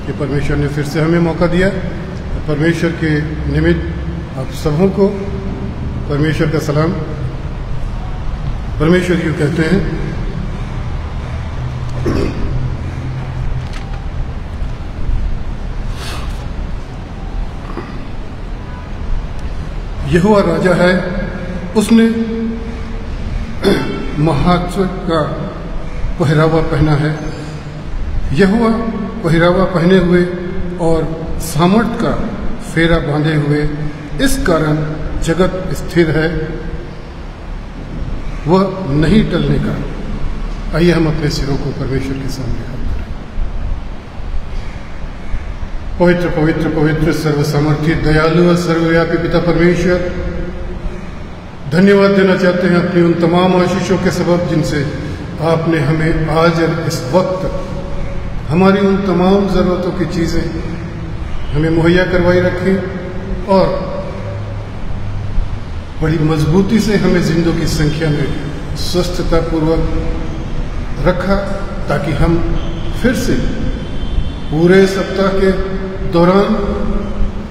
कि परमेश्वर ने फिर से हमें मौका दिया। परमेश्वर के निमित्त आप सबों को परमेश्वर का सलाम। परमेश्वर यूँ कहते हैं, यहोवा राजा है, उसने महात्व का पहरावा पहना है। यहोवा पहरावा पहने हुए और सामर्थ का फेरा बांधे हुए, इस कारण जगत स्थिर है, वह नहीं टलने का। आइए हम अपने सिरों को परमेश्वर के सामने हाथ करें। पवित्र पवित्र पवित्र सर्वसामर्थी दयालु और सर्वव्यापी पिता परमेश्वर, धन्यवाद देना चाहते हैं अपनी उन तमाम आशीषों के सबब जिनसे आपने हमें आज इस वक्त हमारी उन तमाम ज़रूरतों की चीज़ें हमें मुहैया करवाई रखी और बड़ी मजबूती से हमें जिंदों की संख्या में स्वस्थता पूर्वक रखा, ताकि हम फिर से पूरे सप्ताह के दौरान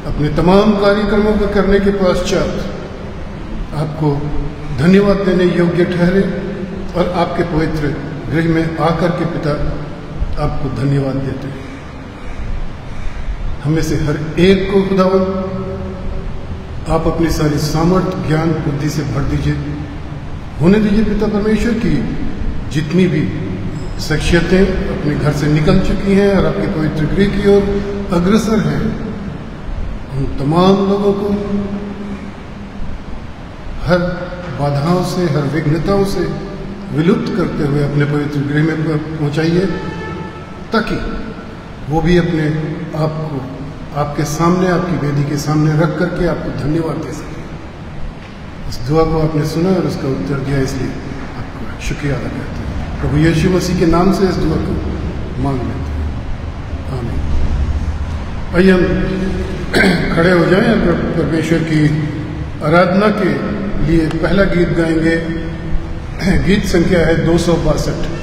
अपने तमाम कार्यक्रमों को करने के पश्चात आपको धन्यवाद देने योग्य ठहरे और आपके पवित्र गृह में आकर के पिता आपको धन्यवाद देते हैं। हमें से हर एक को खुदावंद आप अपनी सारी सामर्थ ज्ञान बुद्धि से भर दीजिए। होने दीजिए पिता परमेश्वर की जितनी भी शख्सियतें अपने घर से निकल चुकी हैं और आपके पवित्र गृह की ओर अग्रसर हैं, उन तमाम लोगों को हर बाधाओं से, हर विघ्नताओं से विलुप्त करते हुए अपने पवित्र गृह में पहुंचाइए, ताकि वो भी अपने आप को आपके सामने, आपकी वेदी के सामने रख करके आपको धन्यवाद दे सके। इस दुआ को आपने सुना और उसका उत्तर दिया, इसलिए आपका शुक्रिया अदा करते हैं। प्रभु यीशु मसीह के नाम से इस दुआ को मांग लेते हैं, आमीन। आइए हम खड़े हो जाएं और परमेश्वर की आराधना के लिए पहला गीत गाएंगे। गीत संख्या है 262।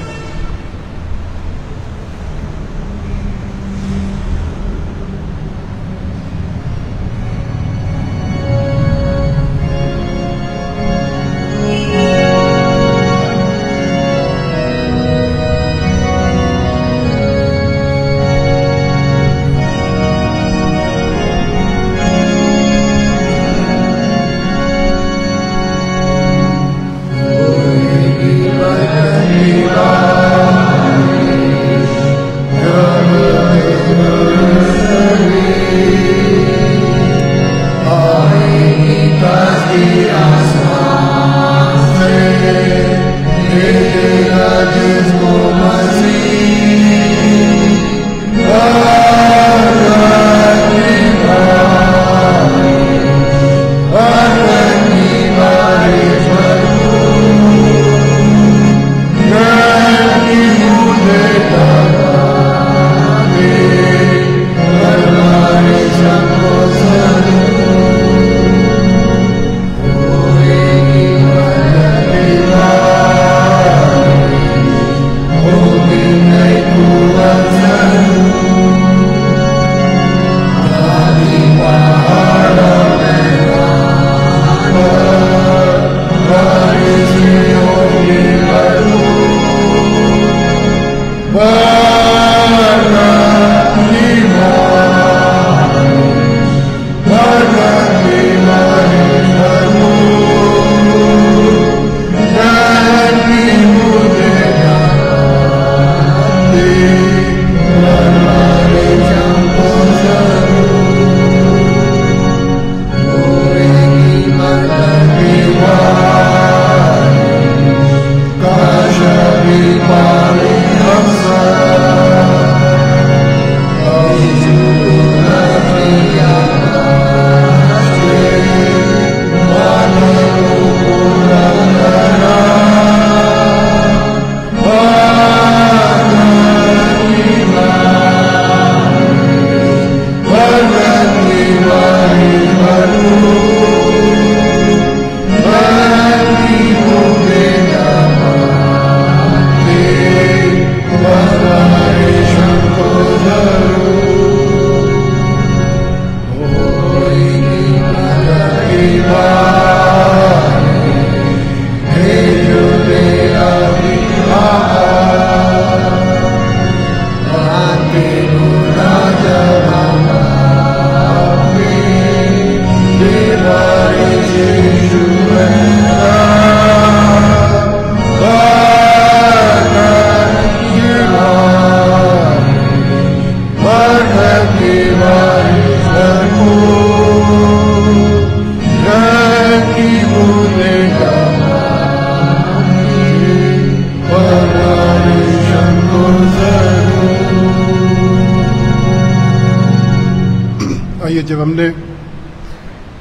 जब हमने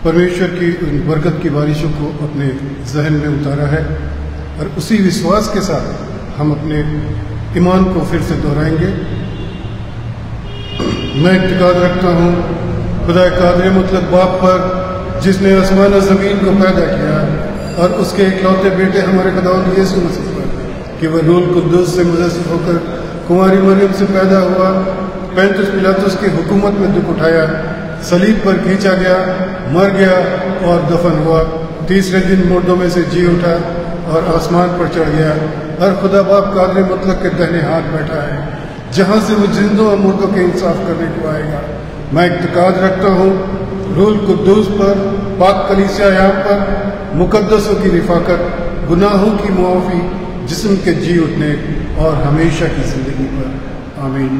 परमेश्वर की बरकत की बारिशों को अपने जहन में उतारा है और उसी विश्वास के साथ हम अपने ईमान को फिर से दोहराएंगे। मैं इत्तेकाद रखता हूँ खुदा कादिर मुतलक बाप पर जिसने आसमान और ज़मीन को पैदा किया और उसके इकलौते बेटे हमारे खुदावंद यीशु मसीह पर कि वह रूह कुद्दूस से मुजस्सस होकर कुंवारी मरियम से पैदा हुआ, पैंतुस पिलातुस की हुकूमत में दुख उठाया, सलीब पर खींचा गया, मर गया और दफन हुआ, तीसरे दिन मुर्दों में से जी उठा और आसमान पर चढ़ गया और खुदा बाप कादिर मुतलक के दाहिने हाथ बैठा है, जहाँ से वो जिंदों और मुर्दों के इंसाफ करने को आएगा। मैं इत्तेकाद रखता हूँ रूह कुद्दूस पर, पाक कलीसिया पर, मुकद्दसों की रिफाकत, गुनाहों की मुआफ़ी, जिस्म के जी उठने और हमेशा की ज़िंदगी पर। आमीन।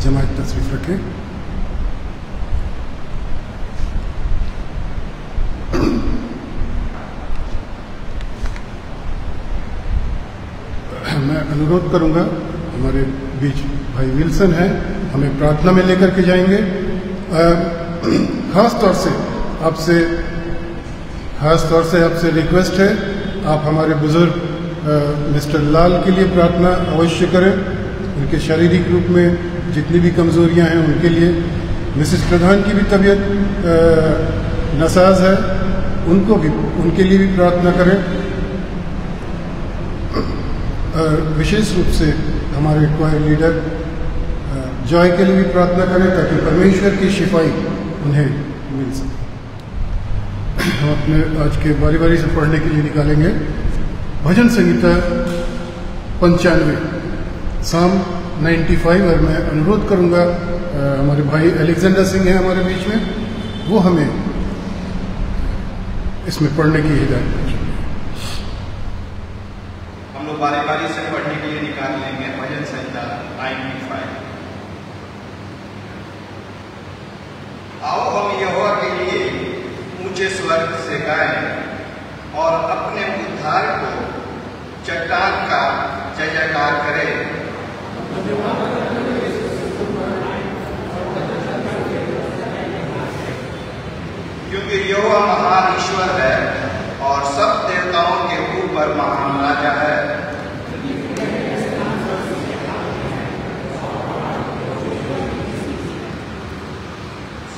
जमात तशरीफ़ रखें। मैं अनुरोध करूंगा, हमारे बीच भाई विल्सन हैं, हमें प्रार्थना में लेकर के जाएंगे। खास तौर से आपसे रिक्वेस्ट है, आप हमारे बुजुर्ग मिस्टर लाल के लिए प्रार्थना अवश्य करें। उनके शारीरिक रूप में जितनी भी कमज़ोरियां हैं उनके लिए। मिसेस प्रधान की भी तबीयत नासाज है, उनके लिए भी प्रार्थना करें। विशेष रूप से हमारे क्वायर लीडर जॉय के लिए भी प्रार्थना करें ताकि परमेश्वर की शिफाई उन्हें मिल सके। हम अपने आज के बारी से पढ़ने के लिए निकालेंगे भजन संहिता 95, साम 95। और मैं अनुरोध करूंगा, हमारे भाई अलेक्जेंडर सिंह हैं हमारे बीच में, वो हमें इसमें पढ़ने की हिदायत करें। हम लोग बारी से पढ़ने के लिए निकाल लेंगे भजन संहिता 95। आओ हम यहोवा के लिए ऊंचे स्वर से गाएं और अपने उद्धार को चट्टान का जय जयकार करें। क्योंकि यहोवा महान ईश्वर है और सब देवताओं के ऊपर महान राजा है।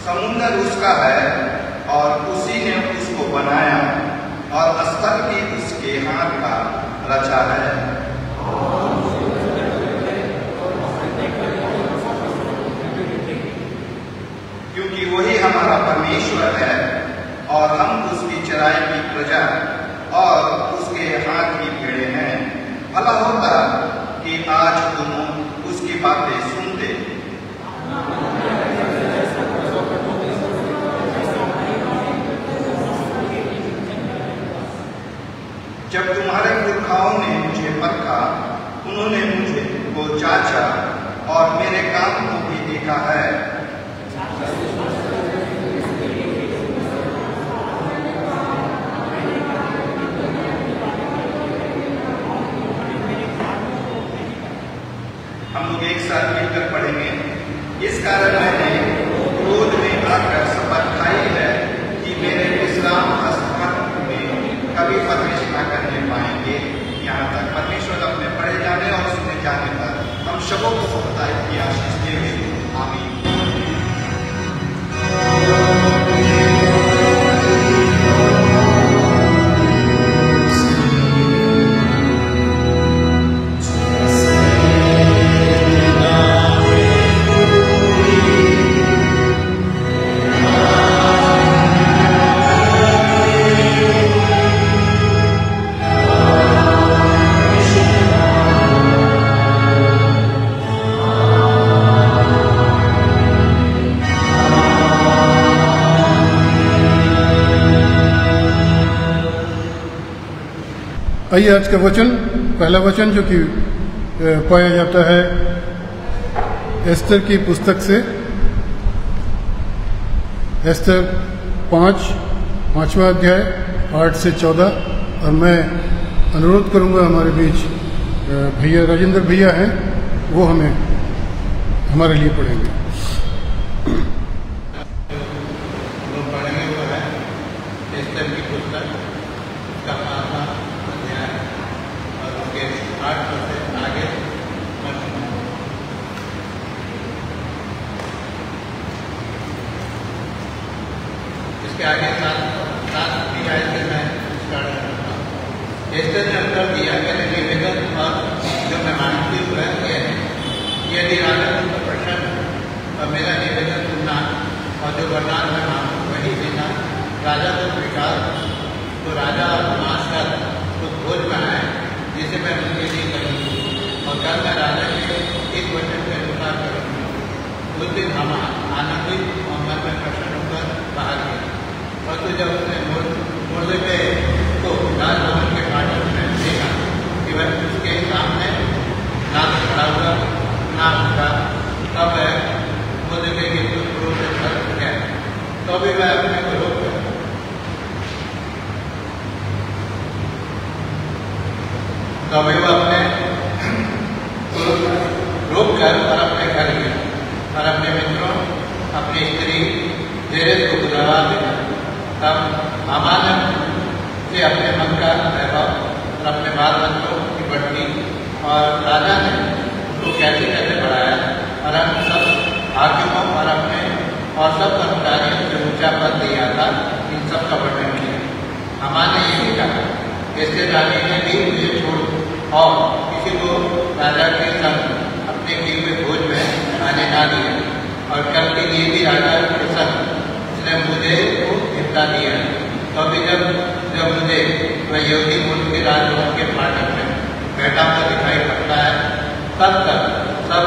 समुद्र उसका है और उसी ने उसको बनाया और स्थल भी उसके हाथ का रचा है। क्योंकि वही हमारा परमेश्वर है और हम उसकी चराई की प्रजा और उसके हाथ की भेड़ें हैं। भला होता कि आज तुम उसकी बातें सुनते। जब तुम्हारे पुरखाओं ने मुझे परखा, उन्होंने मुझे को जांचा और मेरे काम को भी देखा है। हम लोग एक साथ मिलकर पढ़ेंगे। इस कारण मैंने क्रोध में आकर शपथ खाई है कि मेरे विश्राम स्थान में कभी प्रवेश न करने पाएंगे। यहाँ तक परमेश्वर अपने पढ़े जाने और सुने जाने पर हम सबों को सप्ताह की आशीष देंगे। आमीन। आइए आज का वचन, पहला वचन जो कि पाया जाता है एस्तर की पुस्तक से, एस्तर 5वां अध्याय 8 से 14। और मैं अनुरोध करूंगा, हमारे बीच भैया राजेंद्र भैया हैं, वो हमें हमारे लिए पढ़ेंगे। वरदान मैं मांगू वही देना। राजा को स्वीकार, तो राजा मास्टर तो भोज में आए जिसे मैं उनके लिए करूँगी और कल मैं राजा के इस वचन के अनुसार करूँगी। उस दिन हम आनंदित और मन में प्रसन्न होकर बाहर गए। और तो जब उसने मुर्दे को राजभवन के फाटक में देखा कि वह उसके सामने ना तो खड़ा हुआ ना उठा, तब वह मुर्दे के क्रोध से भर गया। तो भी वह अपने को रोक गया। तो भी वह अपने रोक कर और अपने घर गया और अपने मित्रों, अपनी स्त्री जेरेस को बुलावा दिया। तब हामान से अपने मन का वैभव और अपने बाल बच्चों की बढ़ती और राजा ने उसको कैसे कैसे बढ़ाया और हम सब हाकिमों और अपने और सब कर्मचारियों से ऊंचा पद दिया था। इन सब का वर्णन किया। हामान ने ये भी कहा, इससे रानी ने भी मुझे छोड़ और किसी को राजा के संग अपने किए हुए भोज में आने ना दिया और कल के लिए भी राजा के संग उसने मुझे को हिस्सा दिया। तो अभी जब मुझे वह यहूदी मुल्क के राजभवन के फाटक में बैठा हुआ दिखाई पड़ता है, तब तक सब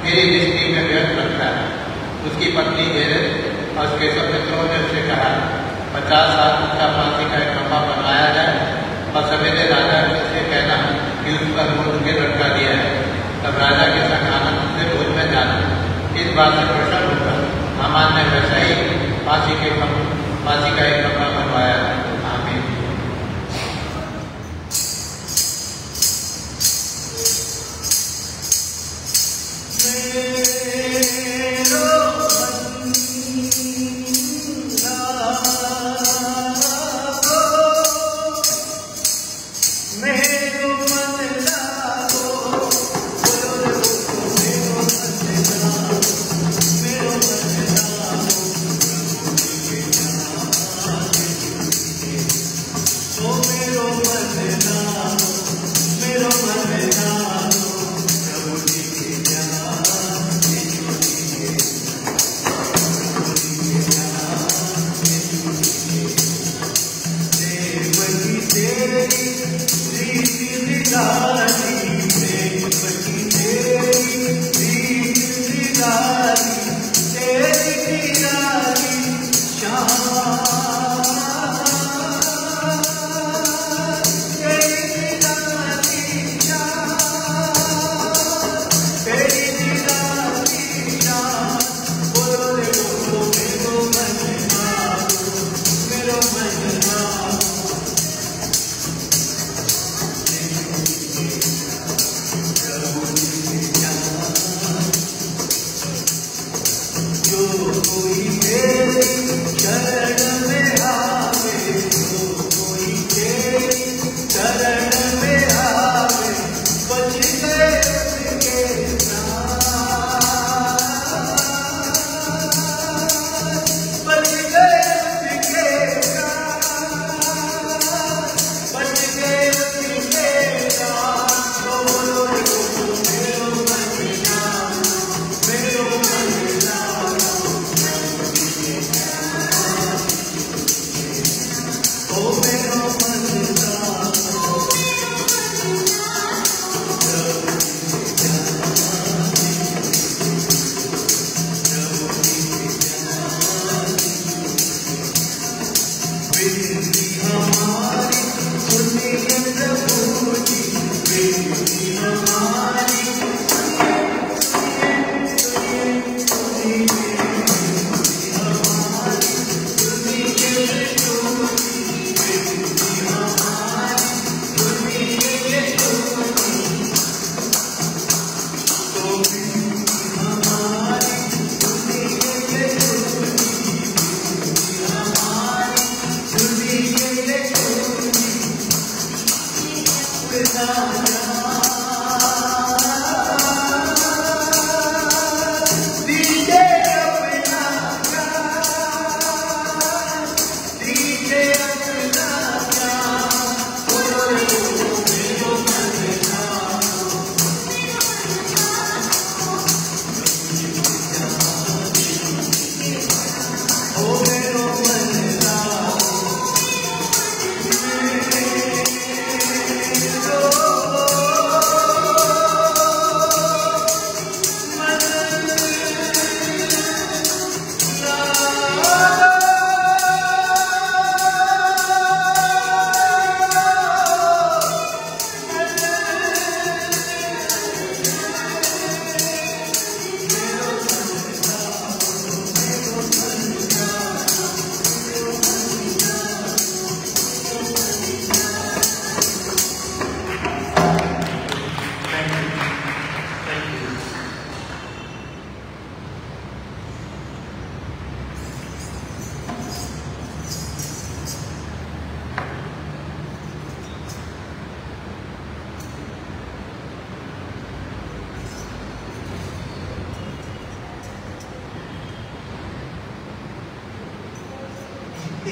मेरी दृष्टि में व्यर्थ लगता है। उसकी पत्नी जेरेस और उसके सब मित्रों ने उससे कहा, 50 साल उसका फांसी का एक खंभा बनवाया जाए और सवेरे राजा से कहना कि उस पर मुर्द के लटका दिया है। तब राजा के संग आनंद से भोज में जाना। इस बात से प्रसन्न होकर हामान ने वैसा ही फांसी का एक खंभा बनवाया। आमीन।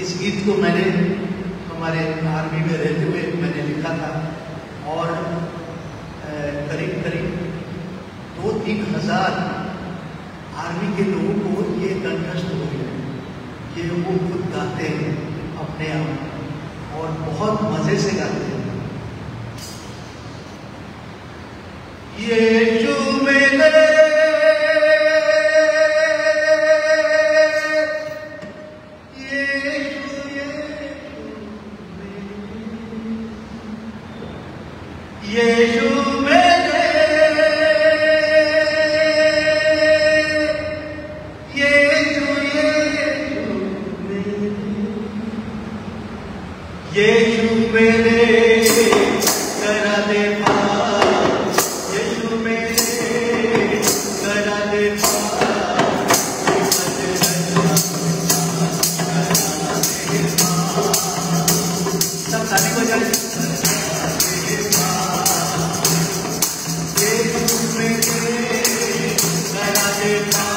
इस गीत को मैंने हमारे आर्मी में रहते हुए मैंने लिखा था और करीब करीब 2-3 हज़ार आर्मी के लोगों को ये कंठस्थ हो गया, ये वो खुद गाते हैं अपने आप और बहुत मजे से गाते हैं। यीशु मेरे यीशु मेरे यीशु मेरे करा दे पार, यीशु मेरे करा दे पार, सब ताली बजाए। यीशु मेरे करा दे पार,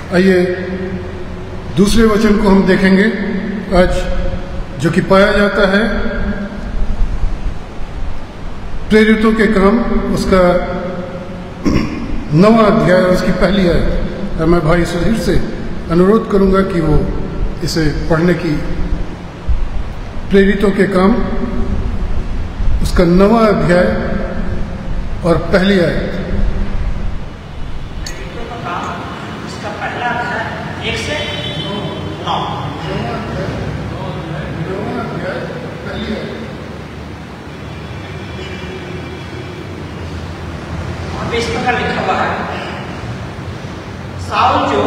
आइए दूसरे वचन को हम देखेंगे आज, जो कि पाया जाता है प्रेरितों के काम उसका 9वां अध्याय और उसकी पहली आयत। मैं भाई सुधीर से अनुरोध करूंगा कि वो इसे पढ़ने की, प्रेरितों के काम उसका 9वां अध्याय और पहली आयत। प्रेरितों का काम उसका पहला अध्याय 1 से 9। और इस प्रकार लिखा हुआ है, साउल जो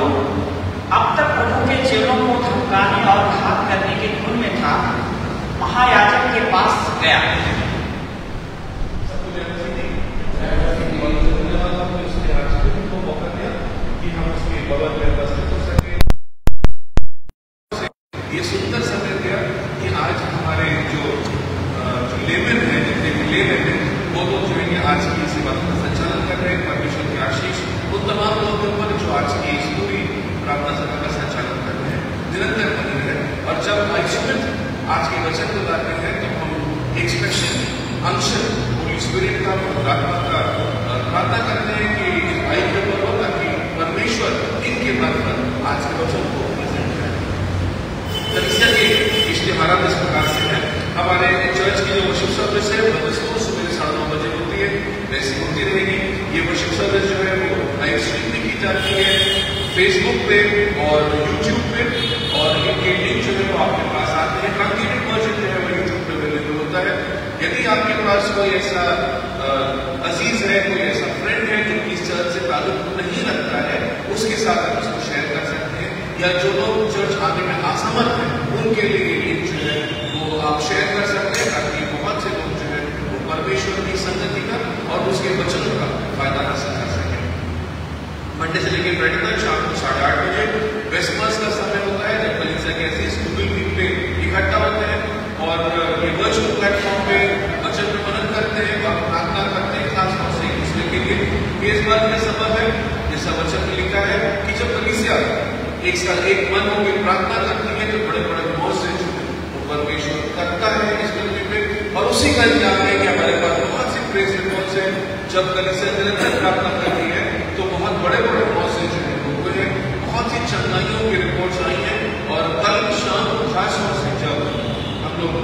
अब तक प्रभु के चेलों को धमकाने और घात करने की धुन में था, महायाजक के पास गया। ये सुंदर समय दिया कि आज हमारे जो लेमन है, जितने भी लेमन है, वो लोग जो है आज की इस बात का संचालन कर रहे हैं। परमेश्वर की आशीष उन तमाम लोगों पर जो आज की इस पूरी प्रार्थना सभा का संचालन कर रहे हैं निरंतर बने रहे। और जब आइसोमेंट आज के वचन को लाते हैं तो हम एक स्पेशल अंशन होली स्पिरिट का, प्रार्थना का प्रार्थना करते हैं कि इस भाई के ऊपर हो, ताकि परमेश्वर इनके मार्फत आज के वचन को प्रेजेंट करें। कलीसिया के इश्तिहारात इस प्रकार से है। हमारे चर्च की जो वर्शिप सर्विस है वो सुबह 9:30 बजे होती है, वैसी होती रहेगी। ये वर्शिप सर्विस जो है वो लाइव स्ट्रीम भी की जाती है फेसबुक पे और यूट्यूब पे, और इनके लिंक जो है वो आपके पास आते हैं। ट्रांसलेटेड वर्जन जो है वो यूट्यूब पे अवेलेबल होता है। यदि आपके पास कोई ऐसा अजीज है, कोई ऐसा फ्रेंड है जो इस चर्च से ताल्लुक नहीं रखता है, उसके साथ आप इसको शेयर कर सकते हैं। या जो लोग चर्च आने में असमर्थ हैं उनके लिए ये लिंक जो है वो आप शेयर कर सकते हैं, ताकि बहुत से लोग जो है वो परमेश्वर की संगति का और उसके वचनों का फायदा हासिल कर सकें। मंडे से लेकर फ्राइडे तक शाम को 8:30 बजे वेस्टमर्स का समय होता है, जब कलीसिया के ऐसे गूगल मीट पे इकट्ठा होते हैं और ये वर्चुअल प्लेटफॉर्म पे वचन पे मनन करते हैं और प्रार्थना करते हैं, खासतौर से एक दूसरे के लिए। इस बात का सबब है, जैसा वचन में लिखा है कि जब कलीसिया एक साथ एक मन होकर प्रार्थना करती है तो बड़े बड़े मौज से परमेश्वर करता है इस पृथ्वी पे। और उसी का इल्जाम है कि हमारे पास बहुत सी प्रेस रिपोर्ट्स हैं। जब कलीसिया निरंतर प्रार्थना करती है तो बहुत बड़े बड़े मौज से जो है हुए हैं, बहुत सी चंगाइयों की रिपोर्ट्स आई हैं। और कल शाम को खास तौर से जब हम लोग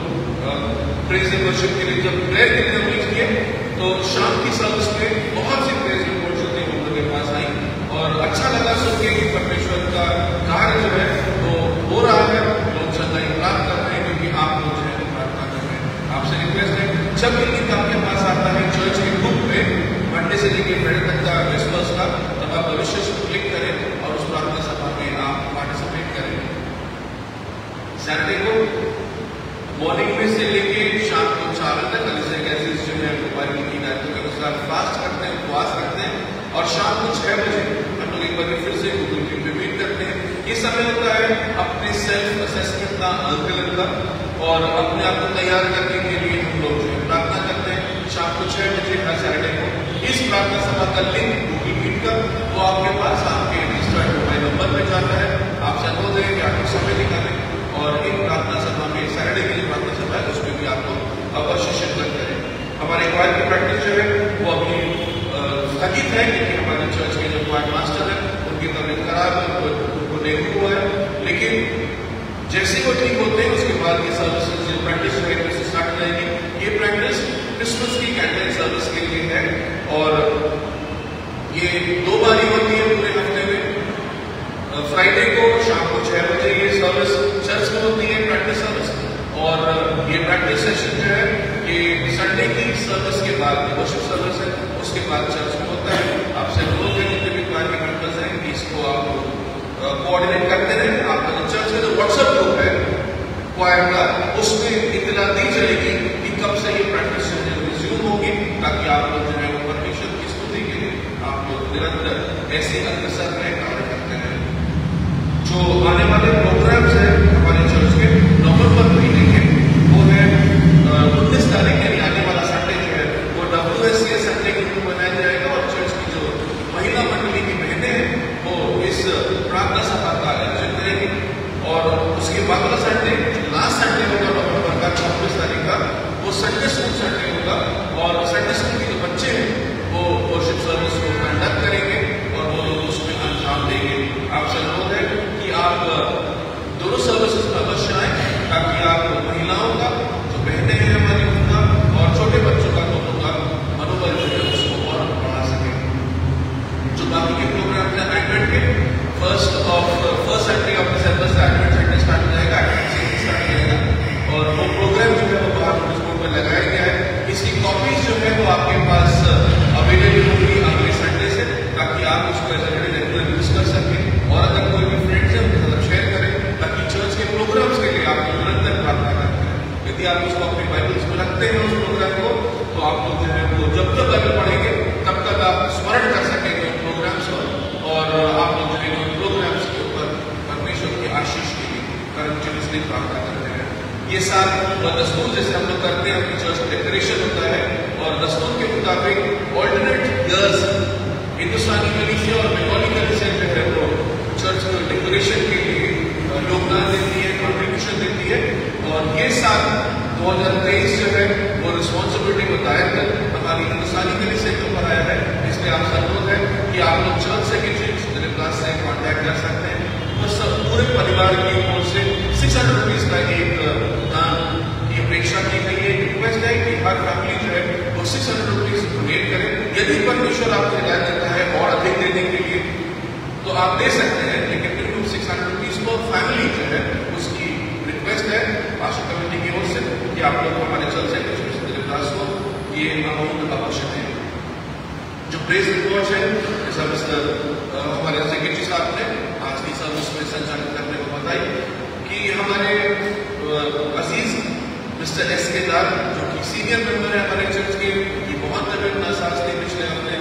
प्रेज एंड वर्शिप के लिए जब प्रेयर के लिए मीट किए तो शाम की सर्विस में बहुत सी प्रेज रिपोर्ट्स होती हम लोग के पास आई, और अच्छा लगा सुन के कि परमेश्वर का कार्य जो है वो हो रहा है, लोग चंगाई प्राप्त कर रहे हैं क्योंकि आप लोग जो है प्रार्थना कर रहे हैं। आपसे रिक्वेस्ट है, जब भी लिंक आपके पास आता है चर्च के ग्रुप पे मंडे से लेकर फ्राइडे तक का वेस्टमर्स का, तब आप भविष्य से क्लिक करें और उस प्रार्थना सभा में आप पार्टिसिपेट करें। सैटरडे को मॉर्निंग में से लेके शाम को 4 बजे तक कलीसिया के ऐसे जो है बाइबल की हिदायतों के अनुसार फास्ट करते हैं, उपवास करते हैं, और शाम को 6 बजे हम लोग एक बार फिर से गूगल मीट पे मीट करते हैं। ये समय होता है अपने सेल्फ असेसमेंट का, आकलन का, और अपने आप को तैयार करने के लिए हम लोग जो है प्रार्थना करते हैं। शाम को 6 बजे हर सैटरडे को इस प्रार्थना सभा का लिंक गूगल मीट का वो आपके पास आपके रजिस्टर्ड मोबाइल नंबर पे जाता है। आपसे अनुरोध है कि आप समय निकालें और इन प्रार्थना सभा में सैटरडे की जो प्रार्थना सभा है उसमें भी आप लोग अवश्य शिरकत करें। हमारे क्वायर की प्रैक्टिस जो है वो अभी स्थगित है क्योंकि हमारे चर्च के जो क्वायर मास्टर है उनकी तबीयत खराब है, उनको डेंगू हुआ है। लेकिन जैसे वो ठीक होते हैं उसके बाद ये सर्विस जो प्रैक्टिस जो है फिर से स्टार्ट रहेगी। ये प्रैक्टिस क्रिसमस की कैंडल सर्विस के लिए है और ये 2 बारी होती है पूरे हफ्ते में। फ्राइडे को शाम को 6 बजे ये सर्विस चर्च में होती है, प्रैक्टिस सर्विस, और ये प्रैक्टिस सेशन जो है ये संडे की सर्विस के बाद, वर्शिप सर्विस है उसके बाद चर्च में होता है। आपसे अनुरोध है जितने भी क्वायर के मेंबर्स हैं कि इसको आप कोऑर्डिनेट करते रहें। आपका जो चर्च का जो व्हाट्सएप ग्रुप है क्वायर का, उसमें इत्तला दी जाएगी कि कब से ये प्रैक्टिस रिज्यूम होगी, ताकि आप लोग जो है वो परमेश्वर की स्तुति के लिए आप लोग निरंतर ऐसे अग्रसर में कार्य करते हैं। जो आने वाले प्रोग्राम्स हैं हमारे चर्च के नवंबर महीने के, वो है 19 तारीख यानी आने वाला संडे जो है वो WSCA संडे के रूप में मनाया जाएगा। और चर्च की जो महिला मंडली की बहनें हैं वो इस प्रार्थना दस्तूर जैसे हम लोग करते हैं, अपनी चर्च डेकोरेशन होता है और दस्तूर के मुताबिक ऑल्टरनेट ईयर्स हिंदुस्तानी कलीसिया और बंगाली कलीसिया जो है वो चर्च को डेकोरेशन के लिए योगदान देती है, कॉन्ट्रीब्यूशन देती है। और ये साल 2023 जो है वो रिस्पॉन्सिबिलिटी को दायर कर हमारी हिंदुस्तानी कलीसिया के ऊपर आया है। इसलिए आप अनुरोध है कि आप लोग चर्च सेक्रेटरी दिलीप से कॉन्टैक्ट कर सकते हैं और सब पूरे परिवार की ओर से 600 रुपीज का एक दान की अपेक्षा की गई है। रिक्वेस्ट है कि हर फैमिली जो है वो 600 रुपीज डोनेट करे। यदि परमेश्वर आपको हिदायत देता है और अधिक देने के लिए तो आप दे सकते हैं, लेकिन फिर 600 रुपीज को फैमिली जो है उसकी रिक्वेस्ट है पास्टर कमेटी की ओर से कि आप लोग हमारे चर्च सेक्रेटरी दिलीप को ये अमाउंट आवश्यक है। जो प्रेज रिपोर्ट है हमारे सेक्रेटरी साहब ने आज की सर्विस में संचालित करने को बताई कि हमारे अजीज मिस्टर एस के दार जो कि सीनियर मेंबर है हमारे चर्च के, कि बहुत तबियत नासाज थे पिछले हफ्ते,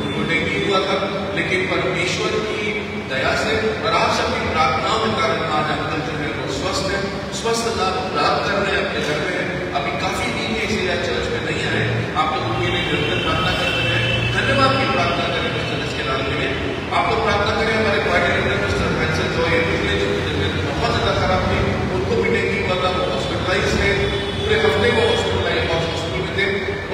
उनको डेंगू हुआ था, लेकिन परमेश्वर की दया से और आप सबकी प्रार्थनाओं के कारण आज अंकल जो है वो स्वस्थ है, स्वस्थ लाभ प्राप्त कर रहे हैं, अपने घर में है। अभी काफी दिन है इसीलिए चर्च में नहीं आए। आप लोग उनके लिए निरंतर प्रार्थना करते हैं। धन्यवाद की प्रार्थना करें मिस्टर एस के दार के लिए। आप लोग प्रार्थना करें हमारे कोऑर्डिनेटर मिस्टर हैंसल जॉय जो बहुत ज्यादा खराब थी, उनको भी डेंगू हुआ था, वो हॉस्पिटलाइज है, पूरे हफ्ते को हॉस्पिटल में थे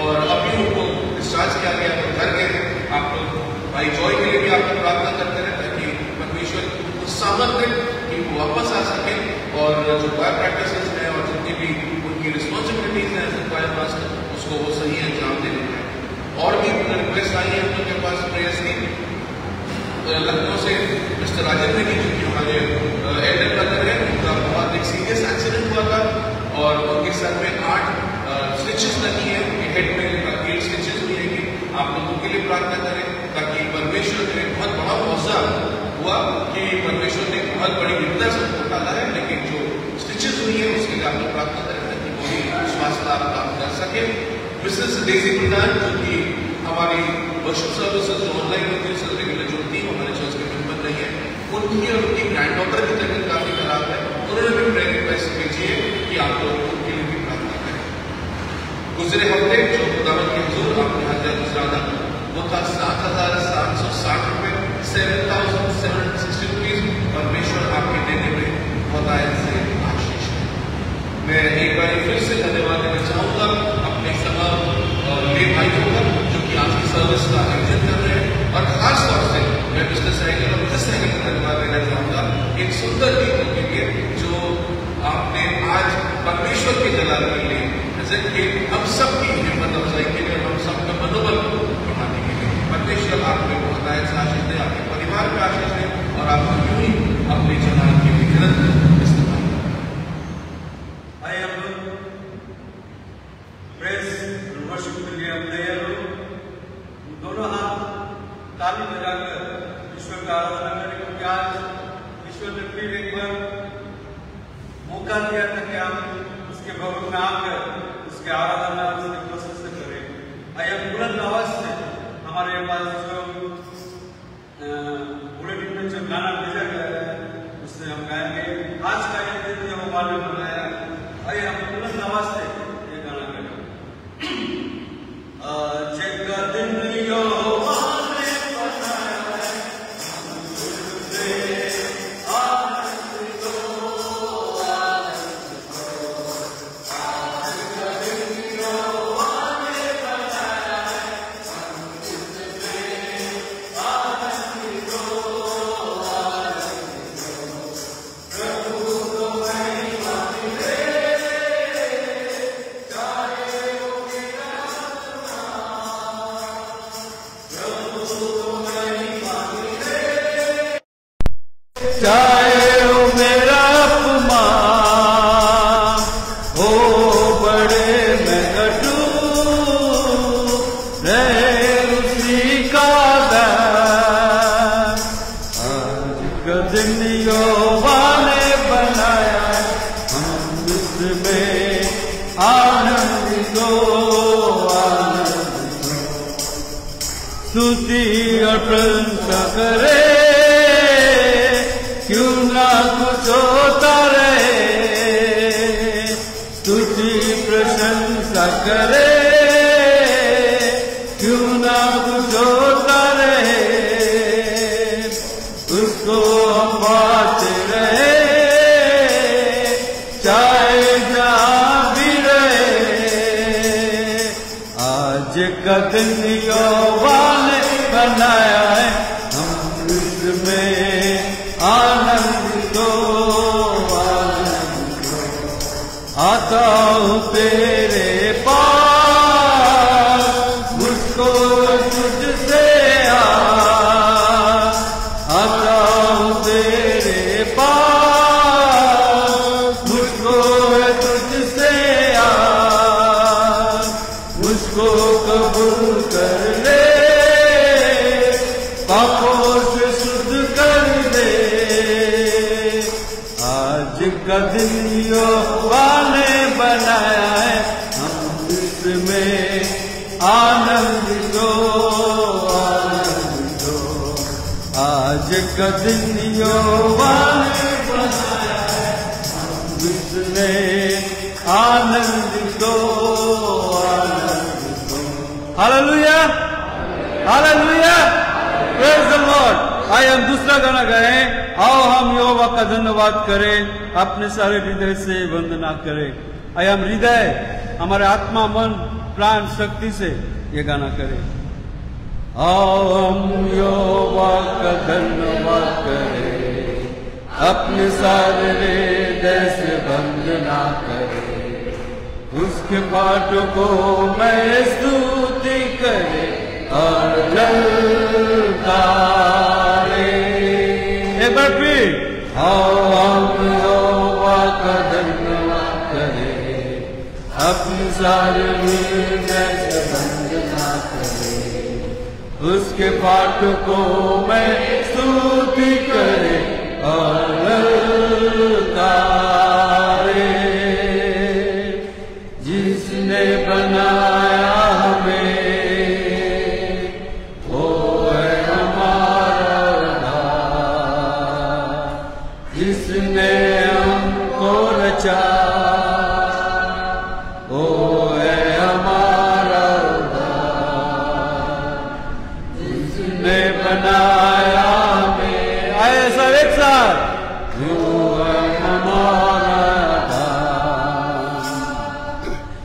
और अभी उनको डिस्चार्ज किया गया तो घर गए। आप लोग भाई जॉय के लिए भी आप लोग प्रार्थना करते रहे ताकि परमेश्वर को सामर्थ्य कि वो वापस आ सके और जो क्वायर प्रैक्टिसेस हैं और जितनी भी उनकी रिस्पॉन्सिबिलिटीज हैं क्वायर मास्टर उसको वो सही अंजाम देने पाए। और भी रिक्वेस्ट आई है हम लोग के पास प्रेयर्स की। लखनऊ से मिस्टर राजेंद्र जी जो कि हमारे एल्डर ब्रदर हैं, उनका बहुत एक सीरियस एक्सीडेंट हुआ था और उनके सर में 8 स्टिचेस लगी है, उनके हेड में 8 स्टिचेस हुई है। कि आप लोग उनके लिए प्रार्थना करें ताकि परमेश्वर ने बहुत बड़ा मौका हुआ कि परमेश्वर ने बहुत बड़ी विपदा से उनको डाला है, लेकिन जो स्टिचेस हुई है उसके लिए आप लोग प्रार्थना करें ताकि वो भी स्वास्थ्य लाभ प्राप्त कर सके। मिसेस डेजी प्रधान जो कि हमारी वर्शिप सर्विसेज जो ऑनलाइन होती है रेगुलर जुड़ती है, हमारे चर्च के मेंबर नहीं है, उनकी और उनकी ग्रैंड डॉटर की तबीयत काफी खराब है, उन्होंने भी प्रेयर रिक्वेस्ट भेजी है कि आप लोग उनके लिए भी प्रार्थना करें। गुजरे हफ्ते जो खुदावंद के हुजूर आपने हज़ार गुजराना वो था 7,760 रुपये, 7,760 रुपीज परमेश्वर आपके देने में बहुत से आशीष है। मैं एक बार फिर से धन्यवाद देना चाहूँगा अपने तमाम ले भाइयों का जो कि आज की सर्विस का आयोजन कर रहे हैं और खास तौर से मैं मिस्टर सहगल और मिसेस सहगल का धन्यवाद देना चाहूँगा एक सुंदर गीतों के लिए जो आपने आज परमेश्वर के जलाल के लिए के हम सब की हिम्मत अफजाई के लिए, हम सबका मनोबल बढ़ाने के लिए परमेश्वर आपको बहुत आशीष दे, आपके परिवार को आशीष दे और आप यूं ही अपने जलाल के लिए निरंतर इस्तेमाल करें। आइए हम लोग प्रेज वर्शिप के लिए हम तैयार हो, दोनों हाथ ताली बजाकर ईश्वर का आराधना करें, क्योंकि आज ईश्वर ने फिर एक बार मौका दिया था कि हम उसके भवन में आकर उसके आराधना उसके प्रशंसा करें। आइए हम बुलंद आवाज से हमारे पास जो बुलेटिन में जो गाना भेजा गया है उससे हम गाएंगे। आज का ये दिन जो भगवान ने बनाया, आइए हम बुलंद आवाज से ये गाना करें। आज का दिन क्यों ना कुछ होता रहे, तुझी करे, क्यों ना कुछ होता रहे, उसको हम पाते रहे, चाहे जहाँ भी रहे। आज का दिन यहोवा ने बनाया है, हम इसमें आनंद हो। आता हूँ तेरे पास, मुझको तुझसे आता हूँ तेरे पास, मुझको तुझसे मुझको कबूल कर ले, पापों से शुद्ध कर दे। आज का दिन यहोवा ने बनाया है, हम इसमें आनंदित हो। आज का दिन यहोवा ने बनाया है, हम इसमें आनंदित हो। Hallelujah, hallelujah, praise the Lord. आइए हम दूसरा गाना गाएं। आओ हम यहोवा का धन्यवाद करें, अपने सारे हृदय से वंदना करें। आइए हम हृदय, हमारे आत्मा, मन, प्राण, शक्ति से ये गाना करें। आओ हम यहोवा का धन्यवाद करें, अपने सारे हृदय से वंदना करें, उसके पाठों को मैं स्तुति करे और ललकारे। एक बार फिर आओ हम यहोवा का धन्यवाद करें, अपने सारे हृदय से वंदना करें, उसके पाठों को मैं स्तुति करे और ललकारे। जिसने बनाया हमें, वो है हमारा उद्धार। जिसने हमको रचा, वो है हमारा उद्धार। जिसने बनाया हमें, आए सब एक साथ, वो है हमारा उद्धार।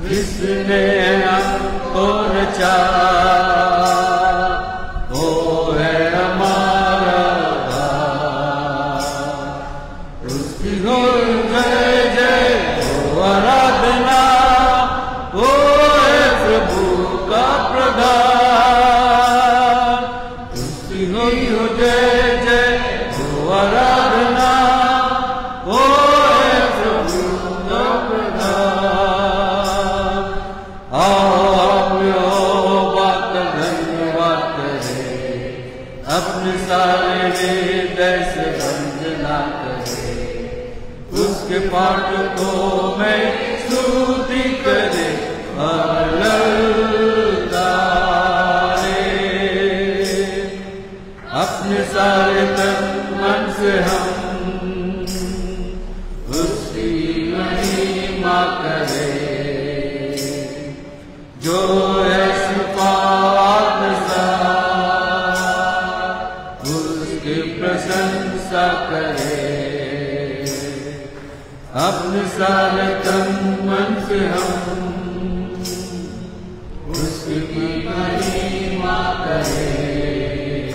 जिसने हमको रचा, वो है हमारा उद्धार। उसकी हो जय जय हो आराधना, वो है प्रभु का प्रधान। उसकी हो जय जय हो आराधना, वो है प्रभु का प्रधान। आओ हम यहोवा का धन्यवाद करें, अपने सारे हृदय से वंदना करें, उसके पाठ को मैं स्तुति करे और ललकारे। अपने सारे तन मन से हम उसकी महिमा करें, जो है सिफात उसकी प्रशंसा करे। अपने सारे तन मन से हम उसकी महिमा करें,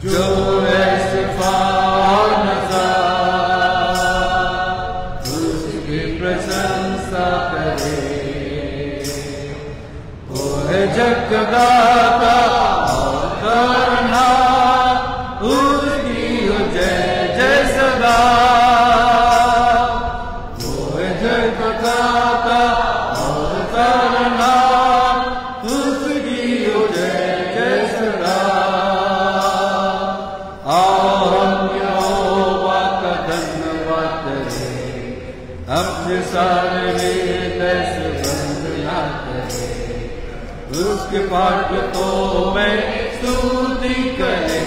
जो है सिफात उसकी प्रशंसा करे। वो है जगदाता और करना, उसकी हो जय जय सदा। वो है जगदाता और करना, उसकी हो जय जय सदा। आओ हम यहोवा का धन्यवाद करें, अपने सारे हृदय से वंदना करें, उसके पाठ को मैं स्तुति करे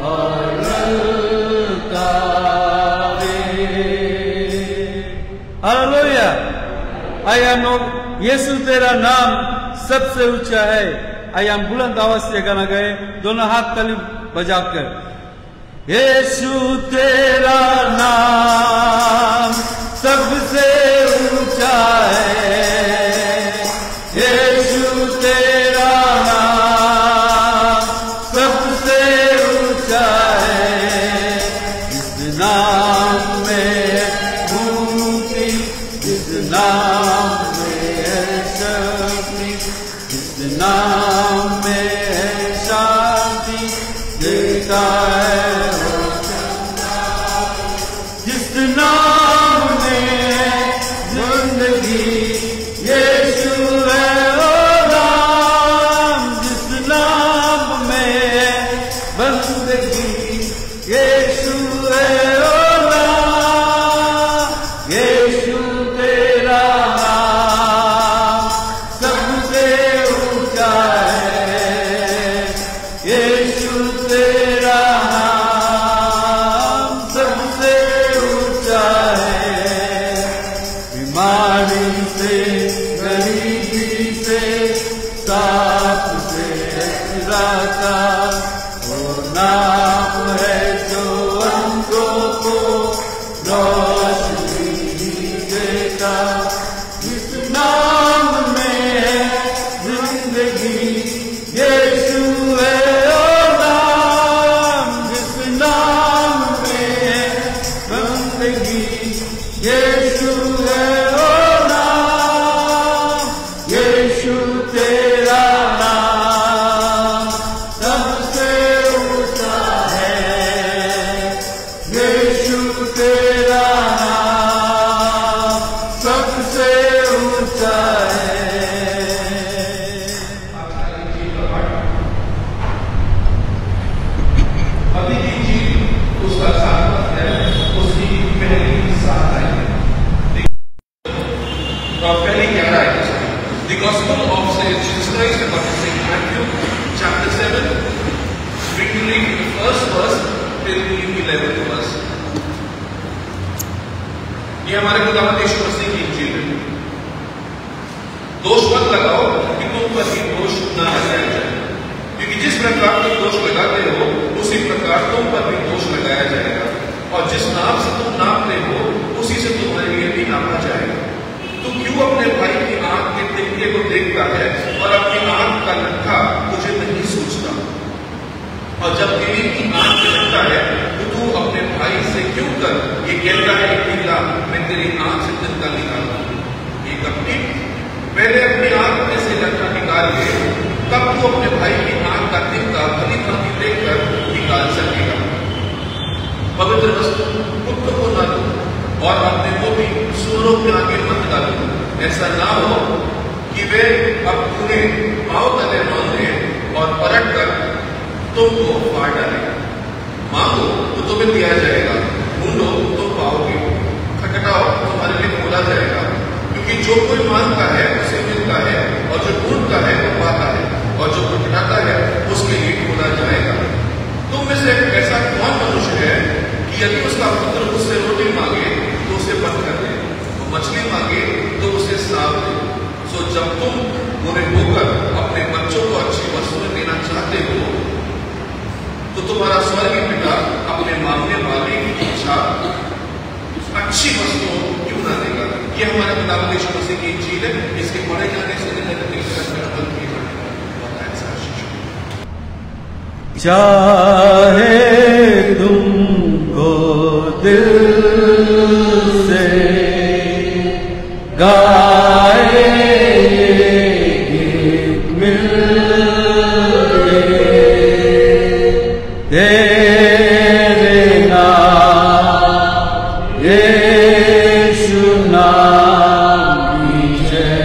और ललकारे। हालेलुया। आइए हम लोग यीशु तेरा नाम सबसे ऊंचा है। आइए हम बुलंद आवाज से गाना गाए, दोनों हाथ ताली बजाकर। यीशु तेरा नाम सबसे ऊंचा है, यीशु तेरा नाम सबसे ऊंचा है। इस नाम में मुक्ति, इस नाम में है शक्ति, इस नाम में है शांति देता है। जिस नाम में जिंदगी यीशु है ओ नाम, जिस नाम में बंदगी यीशु है ओ नाम। यीशु तेरा नाम सबसे ऊंचा है, यीशु तेरा नाम सबसे ऊंचा है। बीमारी से, गरीबी से, साप से राता वो नाम है जो अंधों को रोशनी देता। इस नाम में जिंदगी यीशु है ओ नाम, जिस नाम में बंदगी यीशु है ओ नाम। यीशु तेरा नाम सबसे ऊंचा है, यीशु तेरा नाम सबसे ऊंचा है। अभी की जीत उसका सार्थक है, उसकी पहली साथ आई है। पहली 11 है The Gospel of Saint Jesus Christ according to Saint Matthew, chapter 7, beginning the first verse till the 11th verse. ये हमारे खुदावंद यीशु मसीह की इंजील है। दोष मत लगाओ कि तुम पर भी दोष न लगाया जाए, क्योंकि जिस प्रकार तुम दोष लगाते हो उसी प्रकार तुम पर भी दोष लगाया जाएगा, और जिस नाप से तुम नापते हो उसी से तुम्हारे लिए भी नापा जाएगा। तू क्यों अपने भाई की आंख के तिनके को देखता है और अपनी आंख का लट्ठा तुझे नहीं सूझता? और जब तेरी की आंख में लगता है तो तू अपने भाई से क्यों कर ये कहता है कि ला मैं तेरी आंख से तिनका निकालता हूं? ये कपटी, पहले अपनी आंख में से लट्ठा निकाल ले, तब तू अपने भाई की आंख का तिनका भली भांति देखकर निकाल सकेगा। पवित्र वस्तु पुत्र को न दो और अपने को भी सूरों के आगे मत डालो, ऐसा ना हो कि वे अब तुम्हें पांव तले मांगे और पलट कर तुमको फाड़ डाले। मांगो तो तुम्हें दिया जाएगा, ढूंढो तो पाओगे, खटखटाओ तुम्हारे लिए खोला जाएगा। क्योंकि जो कोई मांगता है उसे मिलता है, और जो ढूंढता है वो पाता है, और जो खटखटाता है उसके लिए खोला जाएगा। तुम में से ऐसा कौन मनुष्य है कि यदि उसका पुत्र उससे रोटी मांगे तो उसे बंद कर दे, वो मछली मांगे तो उसे सांप दे? सो जब तुम बुरे होकर अपने बच्चों को अच्छी वस्तुएं देना चाहते हो तो तुम्हारा स्वर्गीय पिता अपने मांगने वाले की इच्छा अच्छी वस्तुओं क्यों ना देगा। ये हमारे खुदावंद यीशु मसीह की इंजील है। इसके पढ़े जाने से अमल किए जाने का बहुत अच्छा आशीष। चाहे तुमको दिल से गाए गीत मिले, तेरे नाम यीशु नाम की जय।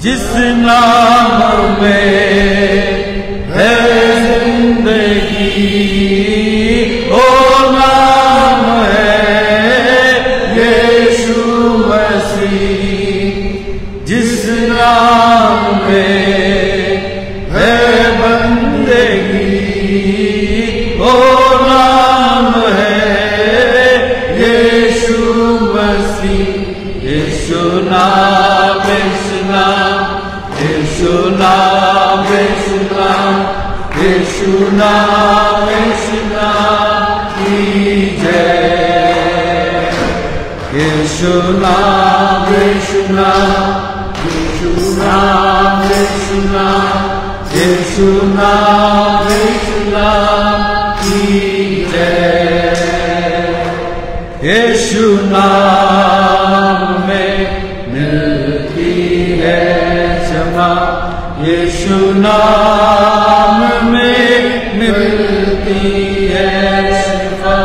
जिस नाम में है जिंदगी ओ नाम है यीशु मसीह। जिस नाम में है बंदगी ओ नाम है यीशु मसीह। यीशु नाम की जय। यीशु नाम यीशु नाम यीशु नाम यीशु नाम यीशु नाम की जय। यीशु नाम में मिलती है क्षमा, यीशु नाम में मिलती है शिफा,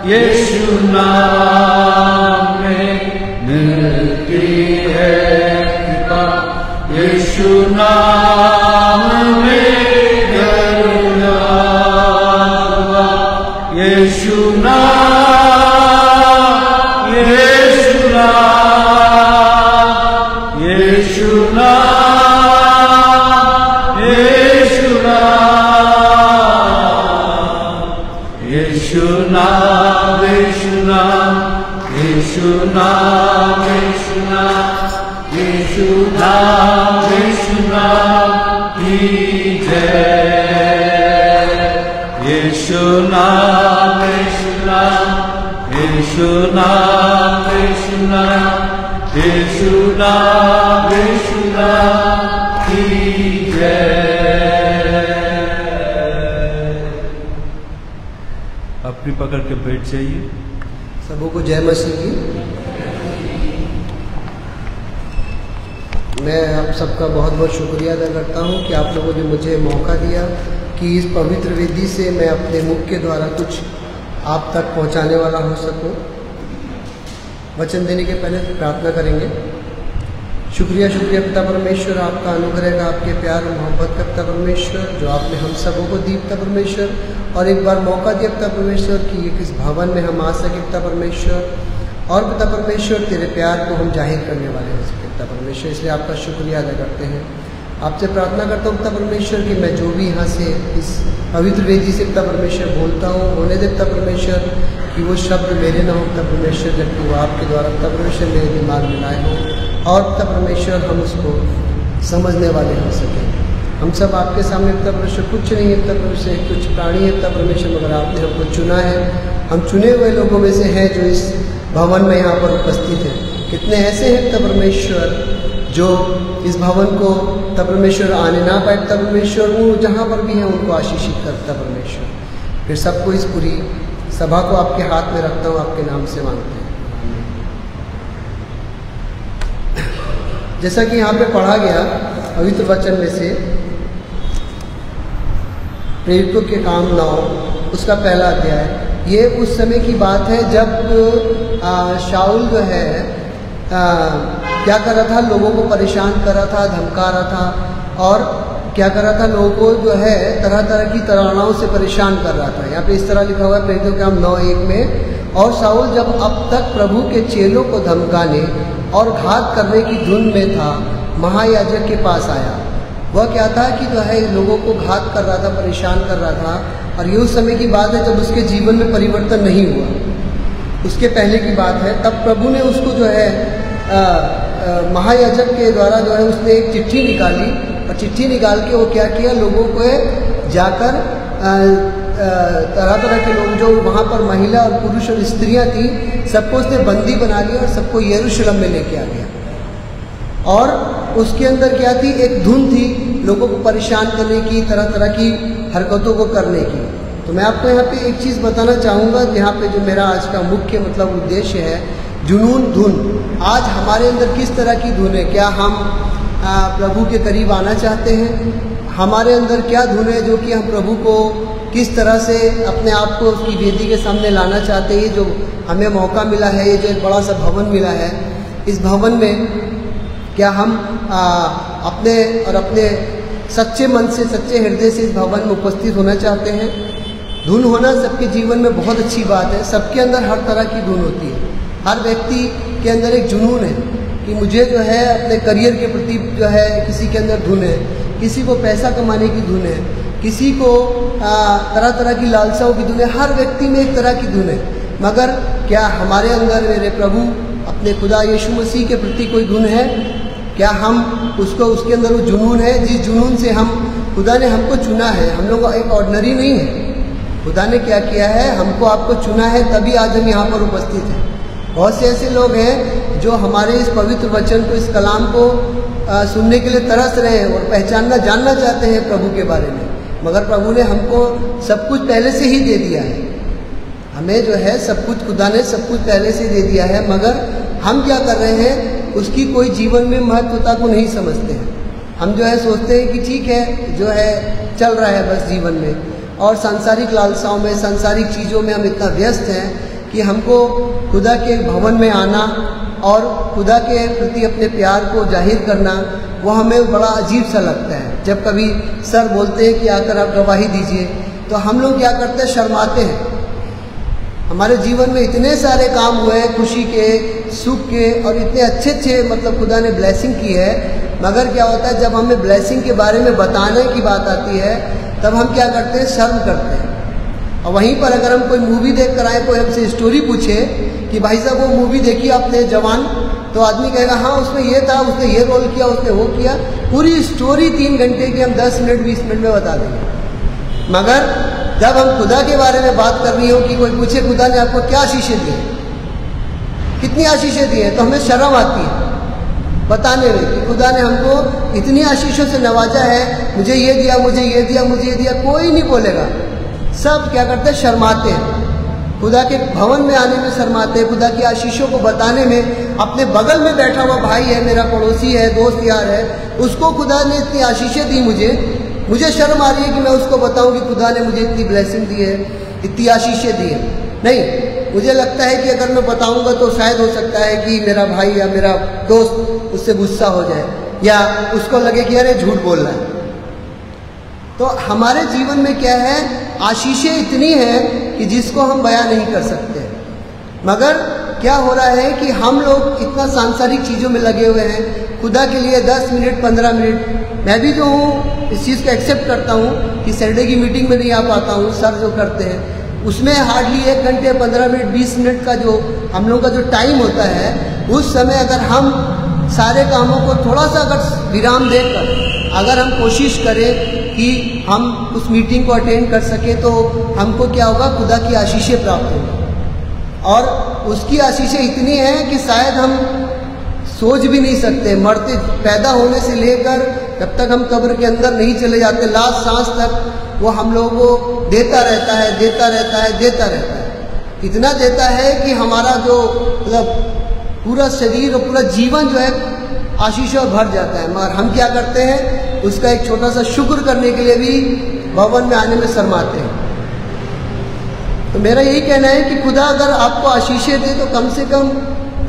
यीशु नाम में मिलती है कृपा, यीशु नाम में करुणा, यीशु नाम यीशु नाम यीशु नाम यीशु नाम यीशु नाम यीशु नाम यीशु नाम यीशु नाम यीशु नाम की जय। यीशु नाम यीशु नाम यीशु नाम यीशु नाम यीशु नाम यीशु नाम की जय। अपनी पकड़ के बैठ जाइए। सबों को जय मसीह की। मैं आप सबका बहुत बहुत शुक्रिया अदा करता हूँ कि आप लोगों ने मुझे मौका दिया कि इस पवित्र वेदी से मैं अपने मुख के द्वारा कुछ आप तक पहुँचाने वाला हो सकूँ। वचन देने के पहले प्रार्थना करेंगे। शुक्रिया शुक्रिया पिता परमेश्वर, आपका अनुग्रह का, आपके प्यार और मोहब्बत का पिता परमेश्वर, जो आपने हम सबों को दी पिता परमेश्वर, और एक बार मौका दिया पिता परमेश्वर कि ये किस भवन में हम आ सके पिता परमेश्वर, और पिता परमेश्वर तेरे प्यार को हम जाहिर करने वाले हो सके पिता परमेश्वर। इसलिए आपका शुक्रिया अदा करते हैं। आपसे प्रार्थना करता हूँ पिता परमेश्वर कि मैं जो भी यहाँ से इस पवित्र वेदी से पिता परमेश्वर बोलता हूँ, होने दे पिता परमेश्वर कि वो शब्द मेरे ना हो पिता परमेश्वर, जबकि वो आपके द्वारा पिता परमेश्वर मेरे दिमाग में लाए हों, और पिता परमेश्वर हम उसको समझने वाले हो सकें। हम सब आपके सामने पिता परमेश्वर कुछ नहीं है पिता परमेश्वर, कुछ प्राणी है पिता परमेश्वर, मगर आपने हमको चुना है। हम चुने हुए लोगों में से हैं जो इस भवन में यहाँ पर उपस्थित हैं। कितने ऐसे हैं पिता परमेश्वर जो इस भवन को पिता परमेश्वर आने ना पाए पिता परमेश्वर, वो जहाँ पर भी हैं उनको आशीषित कर पिता परमेश्वर। फिर सबको इस पूरी सभा को आपके हाथ में रखता हूँ, आपके नाम से मांगते हैं। जैसा कि यहाँ पे पढ़ा गया पवित्र वचन में से प्रेरितों के काम 9 उसका पहला अध्याय, ये उस समय की बात है जब शाऊल जो है क्या कर रहा था, लोगों को परेशान कर रहा था, धमका रहा था, और क्या कर रहा था, लोगों को जो है तरह तरह की ताड़नाओं से परेशान कर रहा था। यहाँ पे इस तरह लिखा हुआ है प्रेरितों के काम 9:1 में, और शाऊल जब अब तक प्रभु के चेलों को धमकाने और घात करने की धुन में था, महायाजक के पास आया। वह क्या था कि जो है लोगों को घात कर रहा था, परेशान कर रहा था, और ये उस समय की बात है जब उसके जीवन में परिवर्तन नहीं हुआ, उसके पहले की बात है। तब प्रभु ने उसको जो है महायाजक के द्वारा जो है उसने एक चिट्ठी निकाली, और चिट्ठी निकाल के वो क्या किया, लोगों को जाकर तरह तरह के लोग जो वहाँ पर महिला और पुरुष और स्त्रियाँ थी, सबको उसने बंदी बना लिया और सबको यरूशलेम में लेके आ गया। और उसके अंदर क्या थी, एक धुन थी लोगों को परेशान करने की, तरह तरह की हरकतों को करने की। तो मैं आपको यहाँ पे एक चीज़ बताना चाहूँगा, यहाँ पे जो मेरा आज का मुख्य मतलब उद्देश्य है, जुनून धुन। आज हमारे अंदर किस तरह की धुन है? क्या हम प्रभु के करीब आना चाहते हैं? हमारे अंदर क्या धुन है जो कि हम प्रभु को किस तरह से अपने आप को उसकी वेदी के सामने लाना चाहते हैं? जो हमें मौका मिला है, ये जो एक बड़ा सा भवन मिला है, इस भवन में क्या हम अपने सच्चे मन से, सच्चे हृदय से इस भवन में उपस्थित होना चाहते हैं? धुन होना सबके जीवन में बहुत अच्छी बात है। सबके अंदर हर तरह की धुन होती है। हर व्यक्ति के अंदर एक जुनून है कि मुझे जो है अपने करियर के प्रति जो है, किसी के अंदर धुन है, किसी को पैसा कमाने की धुन है, किसी को तरह तरह की लालसाओं की धुन है। हर व्यक्ति में एक तरह की धुन है। मगर क्या हमारे अंदर मेरे प्रभु अपने खुदा यीशु मसीह के प्रति कोई धुन है? क्या हम उसको, उसके अंदर वो जुनून है जिस जुनून से हम खुदा ने हमको चुना है, हम लोग एक ऑर्डिनरी नहीं है। खुदा ने क्या किया है, हमको आपको चुना है, तभी आज हम यहाँ पर उपस्थित हैं। बहुत से ऐसे लोग हैं जो हमारे इस पवित्र वचन को, इस कलाम को सुनने के लिए तरस रहे हैं और पहचानना, जानना चाहते हैं प्रभु के बारे में, मगर प्रभु ने हमको सब कुछ पहले से ही दे दिया है। हमें जो है सब कुछ खुदा ने सब कुछ पहले से दे दिया है, मगर हम क्या कर रहे हैं, उसकी कोई जीवन में महत्वता को नहीं समझते हैं। हम जो है सोचते हैं कि ठीक है, जो है चल रहा है बस जीवन में, और सांसारिक लालसाओं में, सांसारिक चीज़ों में हम इतना व्यस्त हैं कि हमको खुदा के भवन में आना और खुदा के प्रति अपने प्यार को जाहिर करना, वो हमें बड़ा अजीब सा लगता है। जब कभी सर बोलते हैं कि आकर आप गवाही दीजिए, तो हम लोग क्या करते हैं, शर्माते हैं। हमारे जीवन में इतने सारे काम हुए हैं, खुशी के, सुख के, और इतने अच्छे अच्छे मतलब खुदा ने ब्लेसिंग की है, मगर क्या होता है, जब हमें ब्लेसिंग के बारे में बताने की बात आती है, तब हम क्या करते हैं, शर्म करते हैं। और वहीं पर अगर हम कोई मूवी देख कर आए, कोई हमसे स्टोरी पूछे कि भाई साहब वो मूवी देखी आपने जवान, तो आदमी कहेगा हाँ उसमें ये था, उसने ये रोल किया, उसने वो किया। पूरी स्टोरी 3 घंटे की हम 10 मिनट 20 मिनट में बता देंगे। मगर जब हम खुदा के बारे में बात कर रही हो कि कोई पूछे खुदा ने आपको क्या आशीषें दी, कितनी आशीषें दी है, तो हमें शर्म आती है बताने में कि खुदा ने हमको इतनी आशीषों से नवाजा है, मुझे ये दिया, मुझे ये दिया, मुझे ये दिया। कोई नहीं बोलेगा, सब क्या करते हैं, शर्माते हैं। खुदा के भवन में आने में शर्माते हैं, खुदा की आशीषों को बताने में। अपने बगल में बैठा हुआ भाई है, मेरा पड़ोसी है, दोस्त यार है, उसको खुदा ने इतनी आशीषें दी, मुझे शर्म आ रही है कि मैं उसको बताऊं कि खुदा ने मुझे इतनी ब्लेसिंग दी है, इतनी आशीषें दी है। नहीं, मुझे लगता है कि अगर मैं बताऊंगा तो शायद हो सकता है कि मेरा भाई या मेरा दोस्त उससे गुस्सा हो जाए, या उसको लगे कि अरे झूठ बोल रहा है। तो हमारे जीवन में क्या है, आशीषें इतनी हैं कि जिसको हम बयां नहीं कर सकते। मगर क्या हो रहा है कि हम लोग इतना सांसारिक चीज़ों में लगे हुए हैं। खुदा के लिए 10 मिनट 15 मिनट, मैं भी जो हूँ इस चीज़ को एक्सेप्ट करता हूँ कि सैटरडे की मीटिंग में नहीं आ पाता हूँ, सर जो करते हैं उसमें हार्डली 1 घंटे 15 मिनट 20 मिनट का जो हम लोग का जो टाइम होता है, उस समय अगर हम सारे कामों को थोड़ा सा अगर विराम देकर अगर हम कोशिश करें कि हम उस मीटिंग को अटेंड कर सके, तो हमको क्या होगा, खुदा की आशीषें प्राप्त होगी। और उसकी आशीषें इतनी हैं कि शायद हम सोच भी नहीं सकते। मरते पैदा होने से लेकर जब तक हम कब्र के अंदर नहीं चले जाते, लास्ट सांस तक वो हम लोगों को देता रहता है, देता रहता है, देता रहता है। इतना देता है कि हमारा जो मतलब पूरा शरीर और पूरा जीवन जो है आशीषों भर जाता है। मगर हम क्या करते हैं, उसका एक छोटा सा शुक्र करने के लिए भी भवन में आने में शर्माते हैं। तो मेरा यही कहना है कि खुदा अगर आपको आशीषें दे तो कम से कम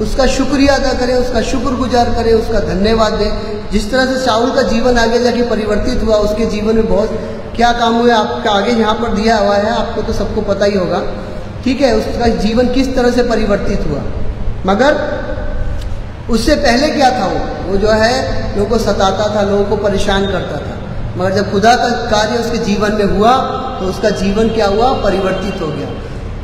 उसका शुक्रिया अदा करें, उसका शुक्रगुजार करें, उसका धन्यवाद दें। जिस तरह से शाऊल का जीवन आगे जाके परिवर्तित हुआ, उसके जीवन में बहुत क्या काम हुए आपका आगे यहाँ पर दिया हुआ है, आपको तो सबको पता ही होगा, ठीक है, उसका जीवन किस तरह से परिवर्तित हुआ। मगर उससे पहले क्या था, वो जो है लोगों को सताता था, लोगों को परेशान करता था। मगर जब खुदा का कार्य उसके जीवन में हुआ तो उसका जीवन क्या हुआ, परिवर्तित हो गया।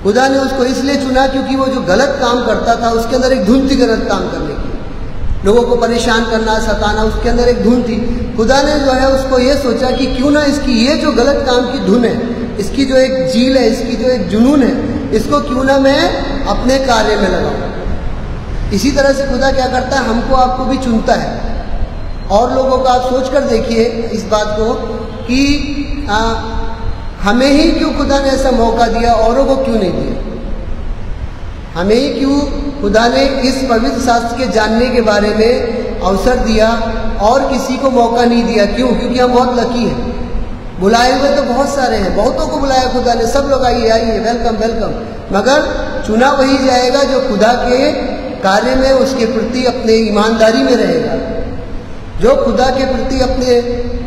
खुदा ने उसको इसलिए चुना क्योंकि वो जो गलत काम करता था उसके अंदर एक धुन थी गलत काम करने की, लोगों को परेशान करना, सताना, उसके अंदर एक धुन थी। खुदा ने जो है उसको ये सोचा कि क्यों ना इसकी ये जो गलत काम की धुन है, इसकी जो एक जील है, इसकी जो एक जुनून है, इसको क्यों ना मैं अपने कार्य में लगाऊं। इसी तरह से खुदा क्या करता है, हमको आपको भी चुनता है। और लोगों को आप सोच कर देखिए इस बात को कि हमें ही क्यों खुदा ने ऐसा मौका दिया, औरों को क्यों नहीं दिया। हमें ही क्यों खुदा ने इस पवित्र शास्त्र के जानने के बारे में अवसर दिया और किसी को मौका नहीं दिया। क्यों? क्योंकि हम बहुत लकी हैं। बुलाए हुए तो बहुत सारे हैं, बहुतों को बुलाया खुदा ने, सब लोग आइए आइए, वेलकम वेलकम। मगर चुना वही जाएगा जो खुदा के कार्य में उसके प्रति अपने ईमानदारी में रहेगा, जो खुदा के प्रति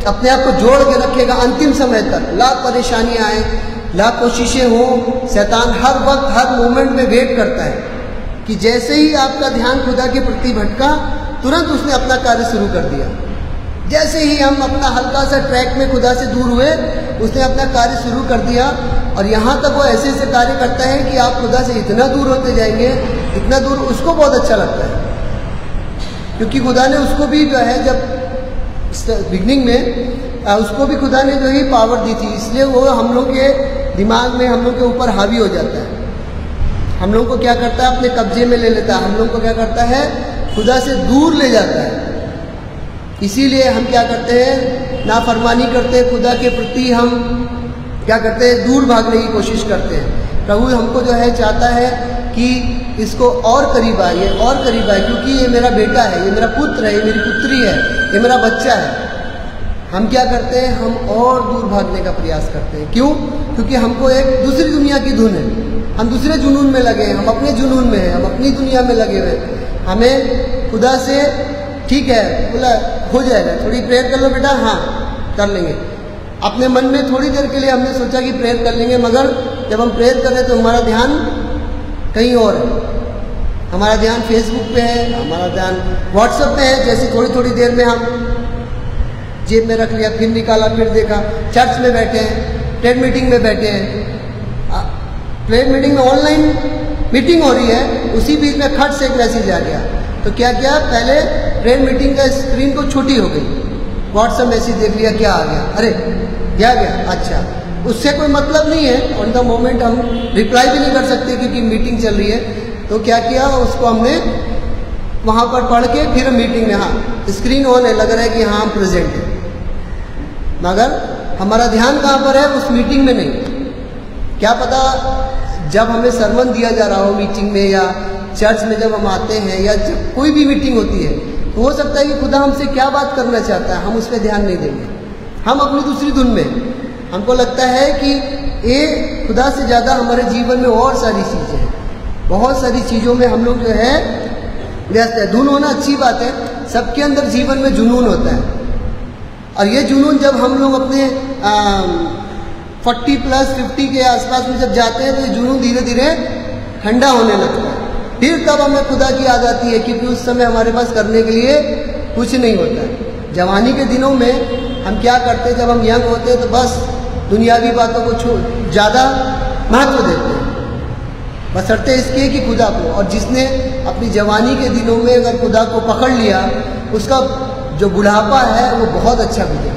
अपने आप को जोड़ के रखेगा अंतिम समय तक। लाख परेशानियां आए, लाख कोशिशें हों, शैतान हर वक्त हर मोमेंट में वेट करता है कि जैसे ही आपका ध्यान खुदा के प्रति भटका, तुरंत उसने अपना कार्य शुरू कर दिया। जैसे ही हम अपना हल्का सा ट्रैक में खुदा से दूर हुए, उसने अपना कार्य शुरू कर दिया। और यहाँ तक वो ऐसे ऐसे कार्य करता है कि आप खुदा से इतना दूर होते जाएंगे, इतना दूर, उसको बहुत अच्छा लगता है। क्योंकि खुदा ने उसको भी जो है जब बिगनिंग में उसको भी खुदा ने जो ही पावर दी थी, इसलिए वो हम लोग के दिमाग में, हम लोग के ऊपर हावी हो जाता है। हम लोग को क्या करता है, अपने कब्जे में ले लेता है, हम लोग को क्या करता है, खुदा से दूर ले जाता है। इसीलिए हम क्या करते हैं, नाफरमानी करते हैं, खुदा के प्रति हम क्या करते हैं, दूर भागने की कोशिश करते हैं। प्रभु हमको जो है चाहता है कि इसको और करीब आइए, और करीब आए, क्योंकि ये मेरा बेटा है, ये मेरा पुत्र है, ये मेरी पुत्री है, ये मेरा बच्चा है। हम क्या करते हैं, हम और दूर भागने का प्रयास करते हैं। क्यों? क्योंकि हमको एक दूसरी दुनिया की धुन है, हम दूसरे जुनून में लगे हैं, हम अपने जुनून में हैं, हम अपनी दुनिया में लगे हुए हैं। हमें खुदा से ठीक है बोला हो जाएगा, थोड़ी प्रेयर कर लो बेटा, हाँ कर लेंगे। अपने मन में थोड़ी देर के लिए हमने सोचा कि प्रेयर कर लेंगे, मगर जब हम प्रेयर कर रहे तो हमारा ध्यान कहीं और है। हमारा ध्यान फेसबुक पे है, हमारा ध्यान व्हाट्सएप पे है। जैसे थोड़ी थोड़ी देर में हम जेब में रख लिया, फिर निकाला, फिर देखा। चर्च में बैठे हैं, प्रेयर मीटिंग में बैठे हैं, प्रेयर मीटिंग में ऑनलाइन मीटिंग हो रही है, उसी बीच में खट से एक मैसेज आ गया। तो क्या किया, पहले प्रेयर मीटिंग का स्क्रीन को छोटी हो गई, व्हाट्सएप मैसेज देख लिया, क्या आ गया, अरे क्या गया, अच्छा, उससे कोई मतलब नहीं है। ऑन द मोमेंट हम रिप्लाई भी नहीं कर सकते क्योंकि मीटिंग चल रही है। तो क्या किया, उसको हमने वहाँ पर पढ़ के फिर मीटिंग में, हाँ स्क्रीन ऑन है, लग रहा है कि हाँ हम प्रेजेंट है, मगर हमारा ध्यान कहाँ पर है, उस मीटिंग में नहीं। क्या पता जब हमें सरमन दिया जा रहा हो मीटिंग में, या चर्च में जब हम आते हैं, या जब कोई भी मीटिंग होती है, तो हो सकता है कि खुदा हमसे क्या बात करना चाहता है, हम उस पर ध्यान नहीं देंगे, हम अपनी दूसरी धुन में। हमको लगता है कि ये खुदा से ज़्यादा हमारे जीवन में और सारी चीज़ें हैं, बहुत सारी चीज़ों में हम लोग जो है व्यस्त है। धुन होना अच्छी बात है, सबके अंदर जीवन में जुनून होता है, और ये जुनून जब हम लोग अपने 40+50 के आसपास में जब जाते हैं तो ये जुनून धीरे धीरे ठंडा होने लगता है। फिर तब हमें खुदा की याद आती है, क्योंकि उस समय हमारे पास करने के लिए कुछ नहीं होता है। जवानी के दिनों में हम क्या करते हैं, जब हम यंग होते हैं तो बस दुनियावी बातों को ज़्यादा महत्व देते हैं, बशर्ते इसके कि खुदा को। और जिसने अपनी जवानी के दिनों में अगर खुदा को पकड़ लिया, उसका जो बुढ़ापा है वो बहुत अच्छा गुजरा,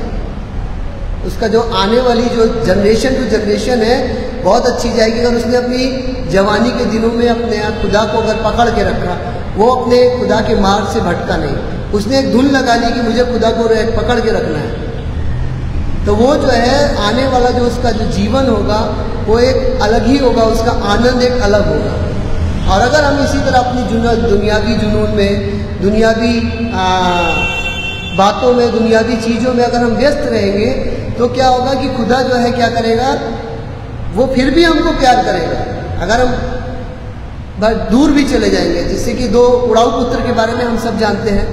उसका जो आने वाली जो जनरेशन टू जनरेशन है बहुत अच्छी जाएगी। अगर उसने अपनी जवानी के दिनों में अपने खुदा को अगर पकड़ के रखा, वो अपने खुदा के मार्ग से भटका नहीं, उसने एक धुन लगा ली कि मुझे खुदा को पकड़ के रखना है, तो वो जो है आने वाला जो उसका जो जीवन होगा वो एक अलग ही होगा, उसका आनंद एक अलग होगा। और अगर हम इसी तरह अपनी दुनियावी जुनून में, दुनियावी बातों में, दुनियावी चीज़ों में अगर हम व्यस्त रहेंगे, तो क्या होगा कि खुदा जो है क्या करेगा, वो फिर भी हमको प्यार करेगा। अगर हम दूर भी चले जाएंगे, जिससे कि 2 उड़ाऊ पुत्र के बारे में हम सब जानते हैं,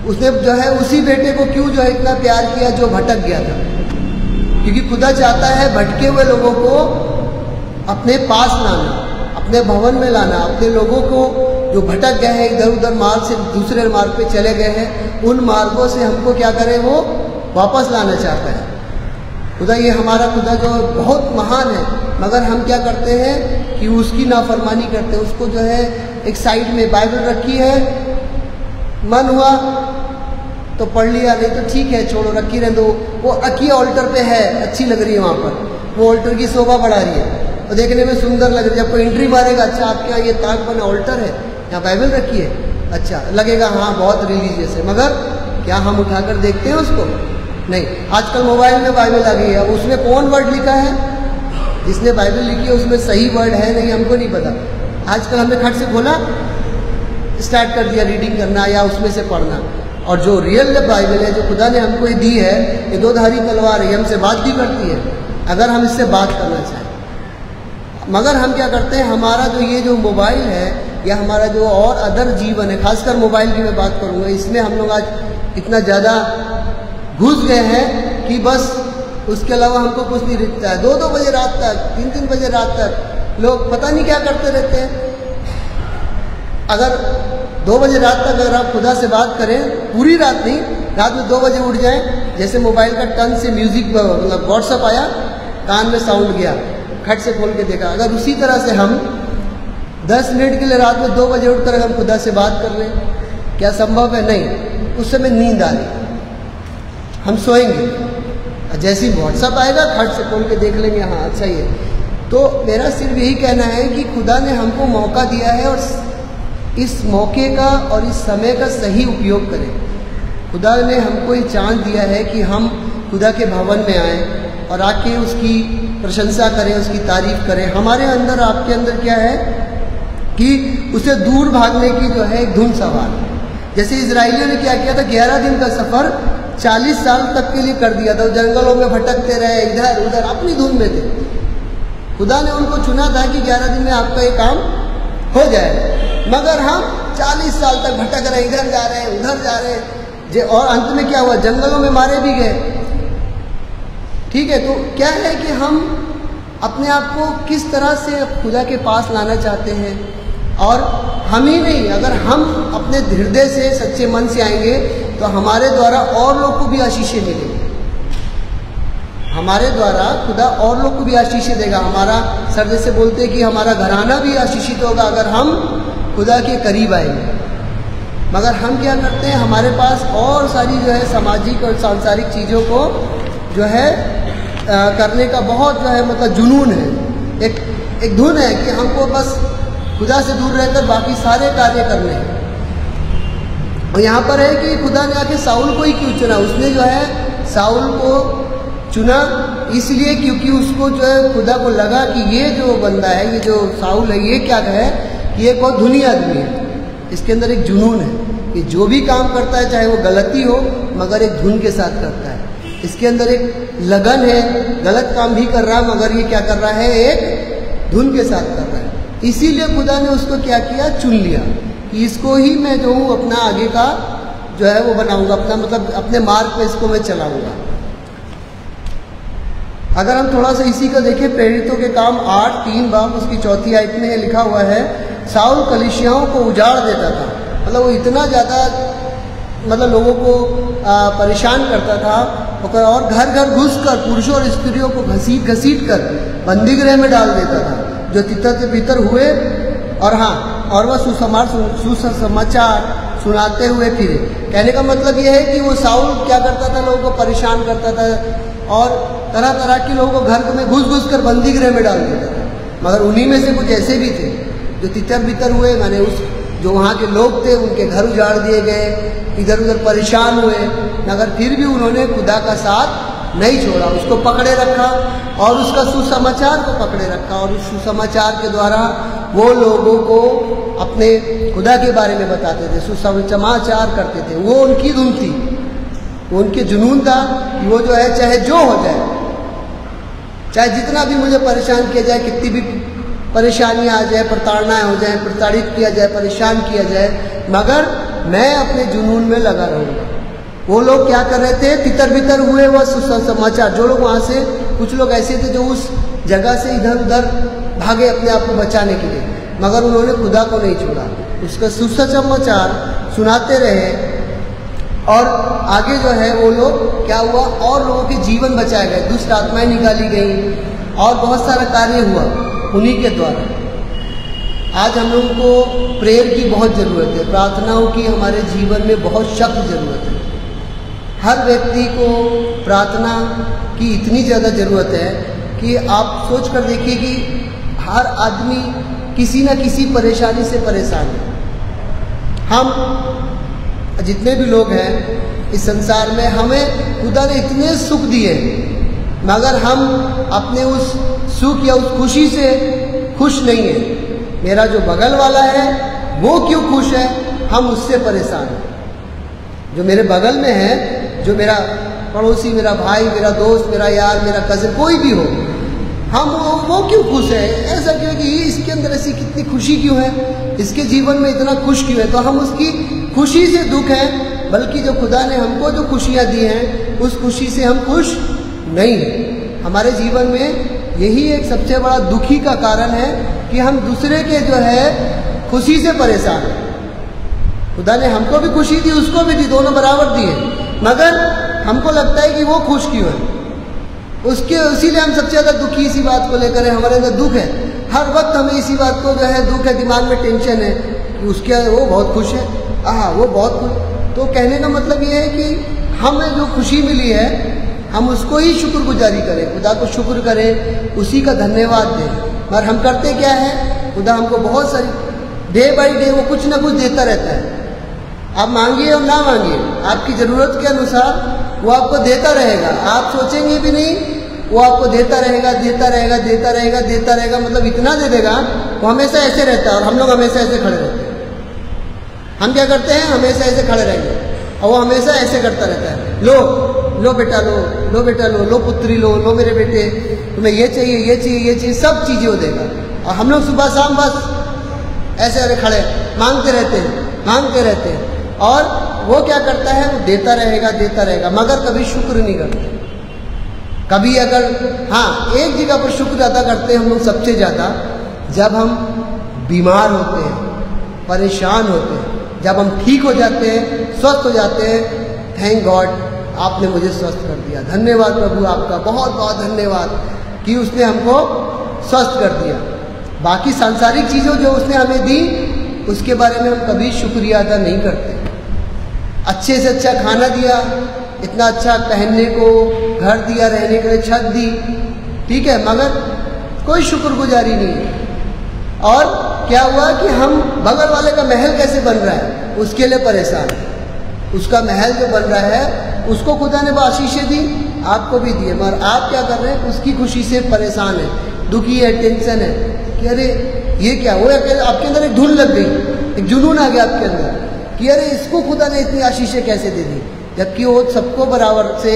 उसने जो है उसी बेटे को क्यों जो है इतना प्यार किया जो भटक गया था, क्योंकि खुदा चाहता है भटके हुए लोगों को अपने पास लाना, अपने भवन में लाना, अपने लोगों को जो भटक गए हैं, इधर उधर मार्ग से दूसरे मार्ग पे चले गए हैं, उन मार्गों से हमको क्या करें, वो वापस लाना चाहता है खुदा। ये हमारा खुदा जो बहुत महान है, मगर हम क्या करते हैं कि उसकी नाफरमानी करते हैं। उसको जो है एक साइड में बाइबल रखी है, मन हुआ तो पढ़ लिया, नहीं तो ठीक है छोड़ो, रखी रह दो। वो रखी ऑल्टर पे है, अच्छी लग रही है, वहाँ पर वो ऑल्टर की शोभा बढ़ा रही है और देखने में सुंदर लग रही है। जब कोई एंट्री मारेगा, अच्छा आपके यहाँ ये ताक बना ऑल्टर है, यहाँ बाइबल रखी है, अच्छा लगेगा, हाँ बहुत रिलीजियस है, मगर क्या हम उठाकर देखते हैं उसको? नहीं। आजकल मोबाइल में बाइबल आ गई है, उसमें कौन वर्ड लिखा है, जिसने बाइबल लिखी है उसमें सही वर्ड है नहीं, हमको नहीं पता। आजकल हमने खट से खोला, स्टार्ट कर दिया रीडिंग करना या उसमें से पढ़ना। और जो रियल बाइबल है, जो खुदा ने हमको ये दी है, ये 2 धारी तलवार है, हमसे बात भी करती है अगर हम इससे बात करना चाहें। मगर हम क्या करते हैं, हमारा जो ये जो मोबाइल है या हमारा जो और अदर जीवन है, खासकर मोबाइल की मैं बात करूँगा, इसमें हम लोग आज इतना ज़्यादा घुस गए हैं कि बस उसके अलावा हमको कुछ नहीं दिखता है। 2-2 बजे रात तक, 3-3 बजे रात तक लोग पता नहीं क्या करते रहते हैं। अगर 2 बजे रात तक अगर आप खुदा से बात करें, पूरी रात नहीं, रात में 2 बजे उठ जाएं, जैसे मोबाइल का टन से म्यूजिक मतलब व्हाट्सअप आया, कान में साउंड गया, खट से खोल के देखा। अगर उसी तरह से हम 10 मिनट के लिए रात में 2 बजे उठकर अगर खुदा से बात कर रहे हैं, क्या संभव है? नहीं। उस समय नींद आ रही, हम सोएंगे, जैसे ही व्हाट्सअप आएगा खट से खोल के देख लेंगे, हाँ अच्छा ही है। तो मेरा सिर्फ यही कहना है कि खुदा ने हमको मौका दिया है और इस मौके का और इस समय का सही उपयोग करें। खुदा ने हमको ये चांस दिया है कि हम खुदा के भवन में आएँ और आके उसकी प्रशंसा करें, उसकी तारीफ करें। हमारे अंदर, आपके अंदर क्या है कि उसे दूर भागने की जो है एक धुन सवार है। जैसे इजराइलियों ने क्या किया था, 11 दिन का सफ़र 40 साल तक के लिए कर दिया था। जंगलों में भटकते रहे, इधर उधर अपनी धुन में थे। खुदा ने उनको चुना था कि 11 दिन में आपका ये काम हो जाए, मगर हम 40 साल तक भटक रहे, इधर जा रहे हैं उधर जा रहे हैं, और अंत में क्या हुआ, जंगलों में मारे भी गए। ठीक है, तो क्या है कि हम अपने आप को किस तरह से खुदा के पास लाना चाहते हैं। और हम ही नहीं, अगर हम अपने हृदय से सच्चे मन से आएंगे तो हमारे द्वारा और लोग को भी आशीषें मिलेंगी। हमारे द्वारा खुदा और लोग को भी आशीषें देगा। हमारा सर जैसे बोलते हैं कि हमारा घराना भी आशीषित होगा अगर हम खुदा के करीब आएंगे। मगर हम क्या करते हैं, हमारे पास और सारी जो है सामाजिक और सांसारिक चीज़ों को जो है करने का बहुत जो है मतलब जुनून है, एक धुन है कि हमको बस खुदा से दूर रहकर बाकी सारे कार्य करने हैं। और यहाँ पर है कि खुदा ने आके साउल को ही क्यों चुना। उसने जो है साउल को चुना इसलिए क्योंकि उसको जो है खुदा को लगा कि ये जो बंदा है, ये जो साउल है, ये क्या है, ये एक बहुत धुनी आदमी है। इसके अंदर एक जुनून है कि जो भी काम करता है चाहे वो गलती हो मगर एक धुन के साथ करता है। इसके अंदर एक लगन है, गलत काम भी कर रहा है मगर ये क्या कर रहा है, एक धुन के साथ कर रहा है। इसीलिए खुदा ने उसको क्या किया, चुन लिया कि इसको ही मैं जो हूँ अपना आगे का जो है वो बनाऊंगा, अपना मतलब अपने मार्ग पे इसको मैं चलाऊंगा। अगर हम थोड़ा सा इसी का देखें, प्रेरितों के काम 8:3 बाब उसकी 4 आयत में लिखा हुआ है, साउल कलीसियाओं को उजाड़ देता था। मतलब वो इतना ज़्यादा मतलब लोगों को परेशान करता था और घर घर घुसकर पुरुषों और स्त्रियों को घसीट घसीट कर बंदीगृह में डाल देता था, जो तितर से भीतर हुए। और हाँ, और वह सुसमाचार सुनाते हुए फिरे। कहने का मतलब यह है कि वो साउल क्या करता था, लोगों को परेशान करता था और तरह तरह के लोगों को घर में घुस घुस कर बंदीगृह में डाल देता था। मगर उन्हीं में से कुछ ऐसे भी थे जो तितर बितर हुए, माने उस जो वहाँ के लोग थे उनके घर उजाड़ दिए गए, इधर उधर परेशान हुए, मगर फिर भी उन्होंने खुदा का साथ नहीं छोड़ा, उसको पकड़े रखा और उसका सुसमाचार को पकड़े रखा। और उस सुसमाचार के द्वारा वो लोगों को अपने खुदा के बारे में बताते थे, सुसमाचार करते थे। वो उनकी धुन थी, वो उनके जुनून था कि वो जो है चाहे जो हो जाए, चाहे जितना भी मुझे परेशान किया जाए, कितनी भी परेशानियाँ आ जाए, प्रताड़नाएँ हो जाए, प्रताड़ित किया जाए, परेशान किया जाए, मगर मैं अपने जुनून में लगा रहूँगा। वो लोग क्या कर रहे थे, तितर बितर हुए वह सुसमाचार। जो लोग वहाँ से, कुछ लोग ऐसे थे जो उस जगह से इधर उधर भागे अपने आप को बचाने के लिए, मगर उन्होंने खुदा को नहीं छोड़ा, उसका सुसमाचार सुनाते रहे। और आगे जो है वो लोग क्या हुआ, और लोगों के जीवन बचाए गए, दुष्ट आत्माएं निकाली गई और बहुत सारा कार्य हुआ उन्हीं के द्वारा। आज हम लोगों को प्रेयर की बहुत ज़रूरत है, प्रार्थनाओं की हमारे जीवन में बहुत सख्त ज़रूरत है। हर व्यक्ति को प्रार्थना की इतनी ज़्यादा ज़रूरत है कि आप सोच कर देखिए कि हर आदमी किसी न किसी परेशानी से परेशान है। हम जितने भी लोग हैं इस संसार में, हमें खुदा ने इतने सुख दिए, मगर हम अपने उस सुख या उस खुशी से खुश नहीं हैं। मेरा जो बगल वाला है वो क्यों खुश है, हम उससे परेशान हैं। जो मेरे बगल में है, जो मेरा पड़ोसी, मेरा भाई, मेरा दोस्त, मेरा यार, मेरा कज़न, कोई भी हो, हम वो क्यों खुश है, ऐसा क्यों है कि इसके अंदर ऐसी कितनी खुशी क्यों है, इसके जीवन में इतना खुश क्यों है। तो हम उसकी खुशी से दुख है, बल्कि जो खुदा ने हमको जो खुशियाँ दी हैं उस खुशी से हम खुश नहीं हैं। हमारे जीवन में यही एक सबसे बड़ा दुखी का कारण है कि हम दूसरे के जो है खुशी से परेशान हैं। खुदा ने हमको भी खुशी दी, उसको भी दी, दोनों बराबर दिए, मगर हमको लगता है कि वो खुश क्यों है, उसके इसीलिए हम सबसे ज़्यादा दुखी इसी बात को लेकर है। हमारे अंदर दुख है, हर वक्त हमें इसी बात को जो है दुख है, दिमाग में टेंशन है कि उसके वो बहुत खुश है, हाँ वो बहुत खुश। तो कहने का मतलब ये है कि हमें जो खुशी मिली है हम उसको ही शुक्रगुजारी करें, खुदा को शुक्र करें, उसी का धन्यवाद दें। मगर हम करते क्या है, खुदा हमको बहुत सारी डे बाई डे वो कुछ ना कुछ देता रहता है। आप मांगिए और ना मांगिए, आपकी ज़रूरत के अनुसार वो आपको देता रहेगा। आप सोचेंगे भी नहीं, वो आपको देता रहेगा, देता रहेगा, देता रहेगा, देता रहेगा, मतलब इतना दे देगा। वो हमेशा ऐसे रहता है और हम लोग हमेशा ऐसे खड़े रहते हैं। हम क्या करते हैं, हमेशा ऐसे खड़े रहेंगे और वो हमेशा ऐसे करता रहता है। लो बेटा, लो बेटा, लो पुत्री, लो मेरे बेटे, तुम्हें ये चाहिए, ये चाहिए, ये चाहिए, सब चीज़ें वो देगा। और हम लोग सुबह शाम बस ऐसे अरे खड़े मांगते रहते हैं। और वो क्या करता है, वो देता रहेगा, मगर कभी शुक्र नहीं करते। कभी अगर हाँ, एक जगह पर शुक्र अदा करते हैं हम लोग सबसे ज़्यादा, जब हम बीमार होते हैं, परेशान होते हैं, जब हम ठीक हो जाते हैं, स्वस्थ हो जाते हैं। थैंक गॉड, आपने मुझे स्वस्थ कर दिया, धन्यवाद प्रभु आपका, बहुत बहुत धन्यवाद कि उसने हमको स्वस्थ कर दिया। बाकी सांसारिक चीज़ों जो उसने हमें दी, उसके बारे में हम कभी शुक्रिया अदा नहीं करते। अच्छे से अच्छा खाना दिया, इतना अच्छा पहनने को, घर दिया, रहने के लिए छत दी, ठीक है, मगर कोई शुक्रगुजारी नहीं है। और क्या हुआ कि हम बगल वाले का महल कैसे बन रहा है उसके लिए परेशान है। उसका महल जो बन रहा है उसको खुदा ने आशीषें दी, आपको भी दिए, मगर आप क्या कर रहे हैं, उसकी खुशी से परेशान है, दुखी है, टेंशन है कि अरे ये क्या हो, आपके अंदर एक धुन लग गई, एक जुनून आ गया आपके अंदर कि अरे इसको खुदा ने इतनी आशीषें कैसे दे दी, जबकि वो सबको बराबर से,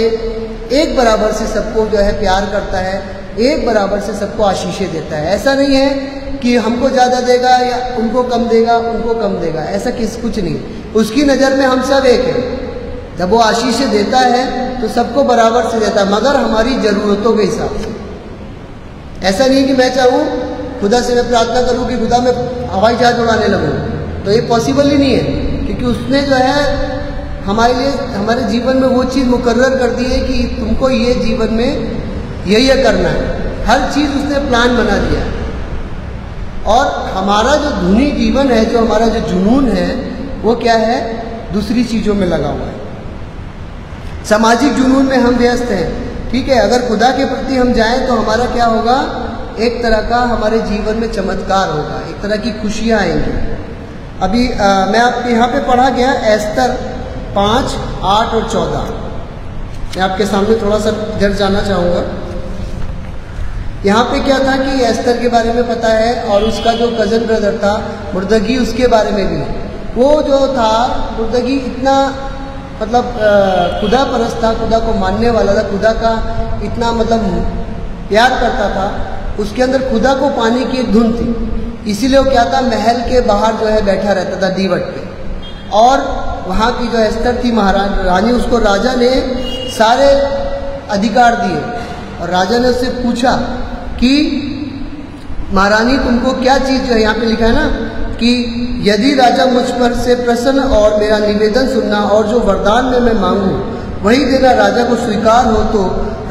एक बराबर से सबको जो है प्यार करता है, एक बराबर से सबको आशीषें देता है। ऐसा नहीं है कि हमको ज़्यादा देगा या उनको कम देगा, ऐसा कुछ नहीं। उसकी नज़र में हम सब एक हैं। जब वो आशीषें देता है तो सबको बराबर से देता है, मगर हमारी ज़रूरतों के हिसाब से। ऐसा नहीं कि मैं चाहूँ खुदा से मैं प्रार्थना करूँ कि खुदा मैं हवाई जहाज उड़ाने लगूँ, तो ये पॉसिबल ही नहीं है, क्योंकि उसने जो है हमारे लिए, हमारे जीवन में वो चीज़ मुकर्रर कर दी है कि तुमको ये जीवन में ये करना है। हर चीज़ उसने प्लान बना दिया है। और हमारा जो धुनी जीवन है, जो हमारा जो जुनून है, वो क्या है, दूसरी चीज़ों में लगा हुआ है। सामाजिक जुनून में हम व्यस्त हैं, ठीक है। अगर खुदा के प्रति हम जाएं तो हमारा क्या होगा, एक तरह का हमारे जीवन में चमत्कार होगा, एक तरह की खुशियाँ आएंगी। अभी मैं आपके यहाँ पे पढ़ा गया एस्तर 5, 8 और 14। मैं आपके सामने थोड़ा सा इधर जाना चाहूँगा। यहाँ पे क्या था कि एस्तर के बारे में पता है, और उसका जो कज़न ब्रदर था मुर्दगी, उसके बारे में भी। वो जो था मुर्दगी इतना मतलब खुदा परस्त था, खुदा को मानने वाला था, खुदा का इतना मतलब प्यार करता था। उसके अंदर खुदा को पाने की एक धुन थी, इसीलिए वो क्या था, महल के बाहर जो है बैठा रहता था दीवट पे। और वहाँ की जो एस्तर थी रानी, उसको राजा ने सारे अधिकार दिए, और राजा ने उससे पूछा कि महारानी तुमको क्या चीज़ जो है, यहाँ पे लिखा है ना कि यदि राजा मुझ पर से प्रसन्न और मेरा निवेदन सुनना और जो वरदान में मैं मांगूँ वही देना राजा को स्वीकार हो, तो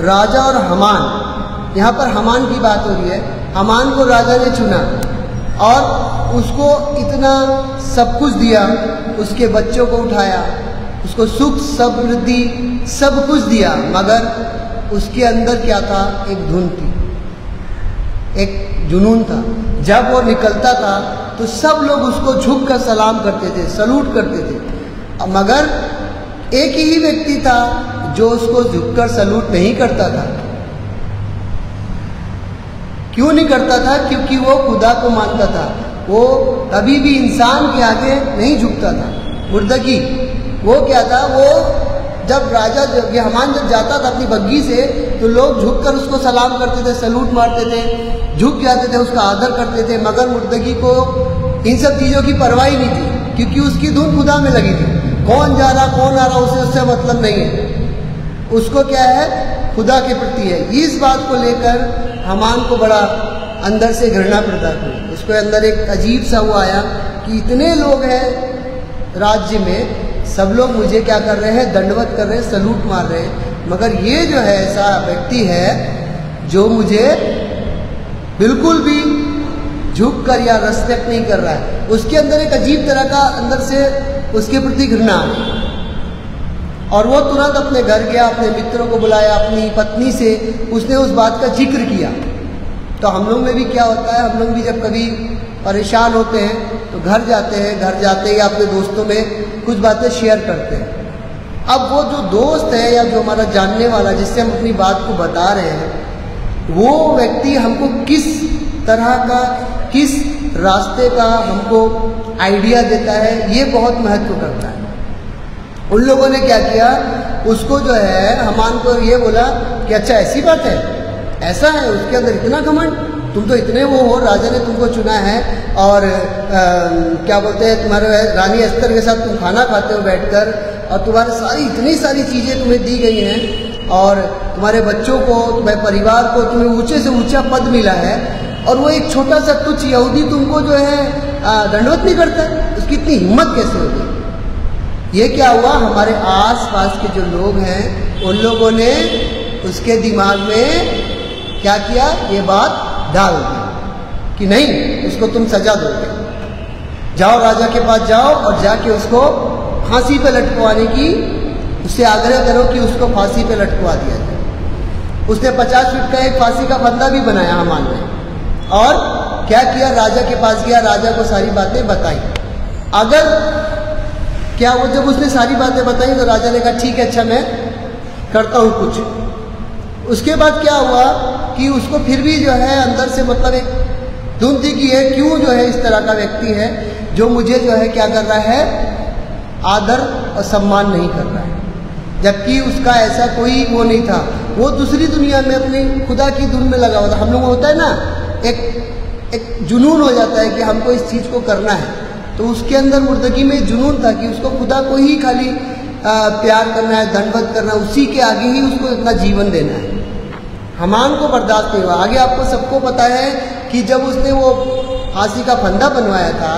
राजा और हमान, यहाँ पर हमान की बात हो रही है, हमान को राजा ने चुना और उसको इतना सब कुछ दिया, उसके बच्चों को उठाया, उसको सुख समृद्धि सब कुछ दिया, मगर उसके अंदर क्या था, एक धुन थी, एक जुनून था। जब वो निकलता था तो सब लोग उसको झुक कर सलाम करते थे, सलूट करते थे, मगर एक ही व्यक्ति था जो उसको झुककर सलूट नहीं करता था। क्यों नहीं करता था? क्योंकि वो खुदा को मानता था, वो कभी भी इंसान के आगे नहीं झुकता था। मुर्दगी वो क्या था, वो जब राजा हमान जब जाता था अपनी बग्घी से, तो लोग झुककर उसको सलाम करते थे, सलूट मारते थे, झुक जाते थे, उसका आदर करते थे। मगर मुर्दगी को इन सब चीज़ों की परवाह ही नहीं थी, क्योंकि उसकी धुन खुदा में लगी थी। कौन जा रहा कौन आ रहा उससे मतलब नहीं है, उसको क्या है, खुदा के प्रति है। इस बात को लेकर हमान को बड़ा अंदर से घृणा पैदा हुई, उसके अंदर एक अजीब सा वो आया कि इतने लोग हैं राज्य में, सब लोग मुझे क्या कर रहे हैं, दंडवत कर रहे हैं, सलूट मार रहे हैं, मगर ये जो है ऐसा व्यक्ति है जो मुझे बिल्कुल भी झुक कर या रेस्पेक्ट नहीं कर रहा है। उसके अंदर एक अजीब तरह का अंदर से उसके प्रति घृणा। और वो तुरंत अपने घर गया, अपने मित्रों को बुलाया, अपनी पत्नी से उसने उस बात का जिक्र किया। तो हम लोग में भी क्या होता है, हम लोग भी जब कभी परेशान होते हैं तो घर जाते हैं, घर जाते ही अपने दोस्तों में कुछ बातें शेयर करते हैं। अब वो जो दोस्त है या जो हमारा जानने वाला जिससे हम अपनी बात को बता रहे हैं, वो व्यक्ति हमको किस तरह का, किस रास्ते का हमको आइडिया देता है, ये बहुत महत्व करता है। उन लोगों ने क्या किया, उसको जो है हमान को ये बोला कि अच्छा ऐसी बात है, ऐसा है, उसके अंदर इतना घमंड, तुम तो इतने वो हो, राजा ने तुमको चुना है और क्या बोलते हैं, तुम्हारे रानी अस्तर के साथ तुम खाना खाते हो बैठकर, और तुम्हारे सारी इतनी सारी चीज़ें तुम्हें दी गई हैं, और तुम्हारे बच्चों को, तुम्हारे परिवार को, तुम्हें ऊंचे से ऊंचा पद मिला है, और वो एक छोटा सा तुच्छ यहूदी तुमको जो है दंडवत नहीं करता है, उसकी इतनी हिम्मत कैसे होगी। ये क्या हुआ, हमारे आस पास के जो लोग हैं उन लोगों ने उसके दिमाग में क्या किया, ये बात डाल दी कि नहीं, उसको तुम सजा दोगे, जाओ राजा के पास जाओ और जाके उसको फांसी पे लटकवाने की, उससे आग्रह करो कि उसको फांसी पे लटकवा दिया जाए। उसने 50 फीट का एक फांसी का फंदा भी बनाया हमान ने, और क्या किया, राजा के पास गया, राजा को सारी बातें बताई। अगर क्या वो जब उसने सारी बातें बताई तो राजा ने कहा ठीक है, अच्छा मैं करता हूँ कुछ। उसके बाद क्या हुआ कि उसको फिर भी जो है अंदर से मतलब एक धुन थी कि ये क्यों जो है इस तरह का व्यक्ति है जो मुझे जो है क्या कर रहा है, आदर और सम्मान नहीं कर रहा है, जबकि उसका ऐसा कोई वो नहीं था, वो दूसरी दुनिया में अपनी खुदा की धुन में लगा हुआ था। हम लोग होता है ना, एक जुनून हो जाता है कि हमको इस चीज़ को करना है, तो उसके अंदर मुर्दगी में जुनून था कि उसको खुदा को ही खाली प्यार करना है, दंडवत करना है, उसी के आगे ही उसको अपना जीवन देना है। हमान को बर्दाश्त नहीं हुआ। आगे आपको सबको पता है कि जब उसने वो फांसी का फंदा बनवाया था,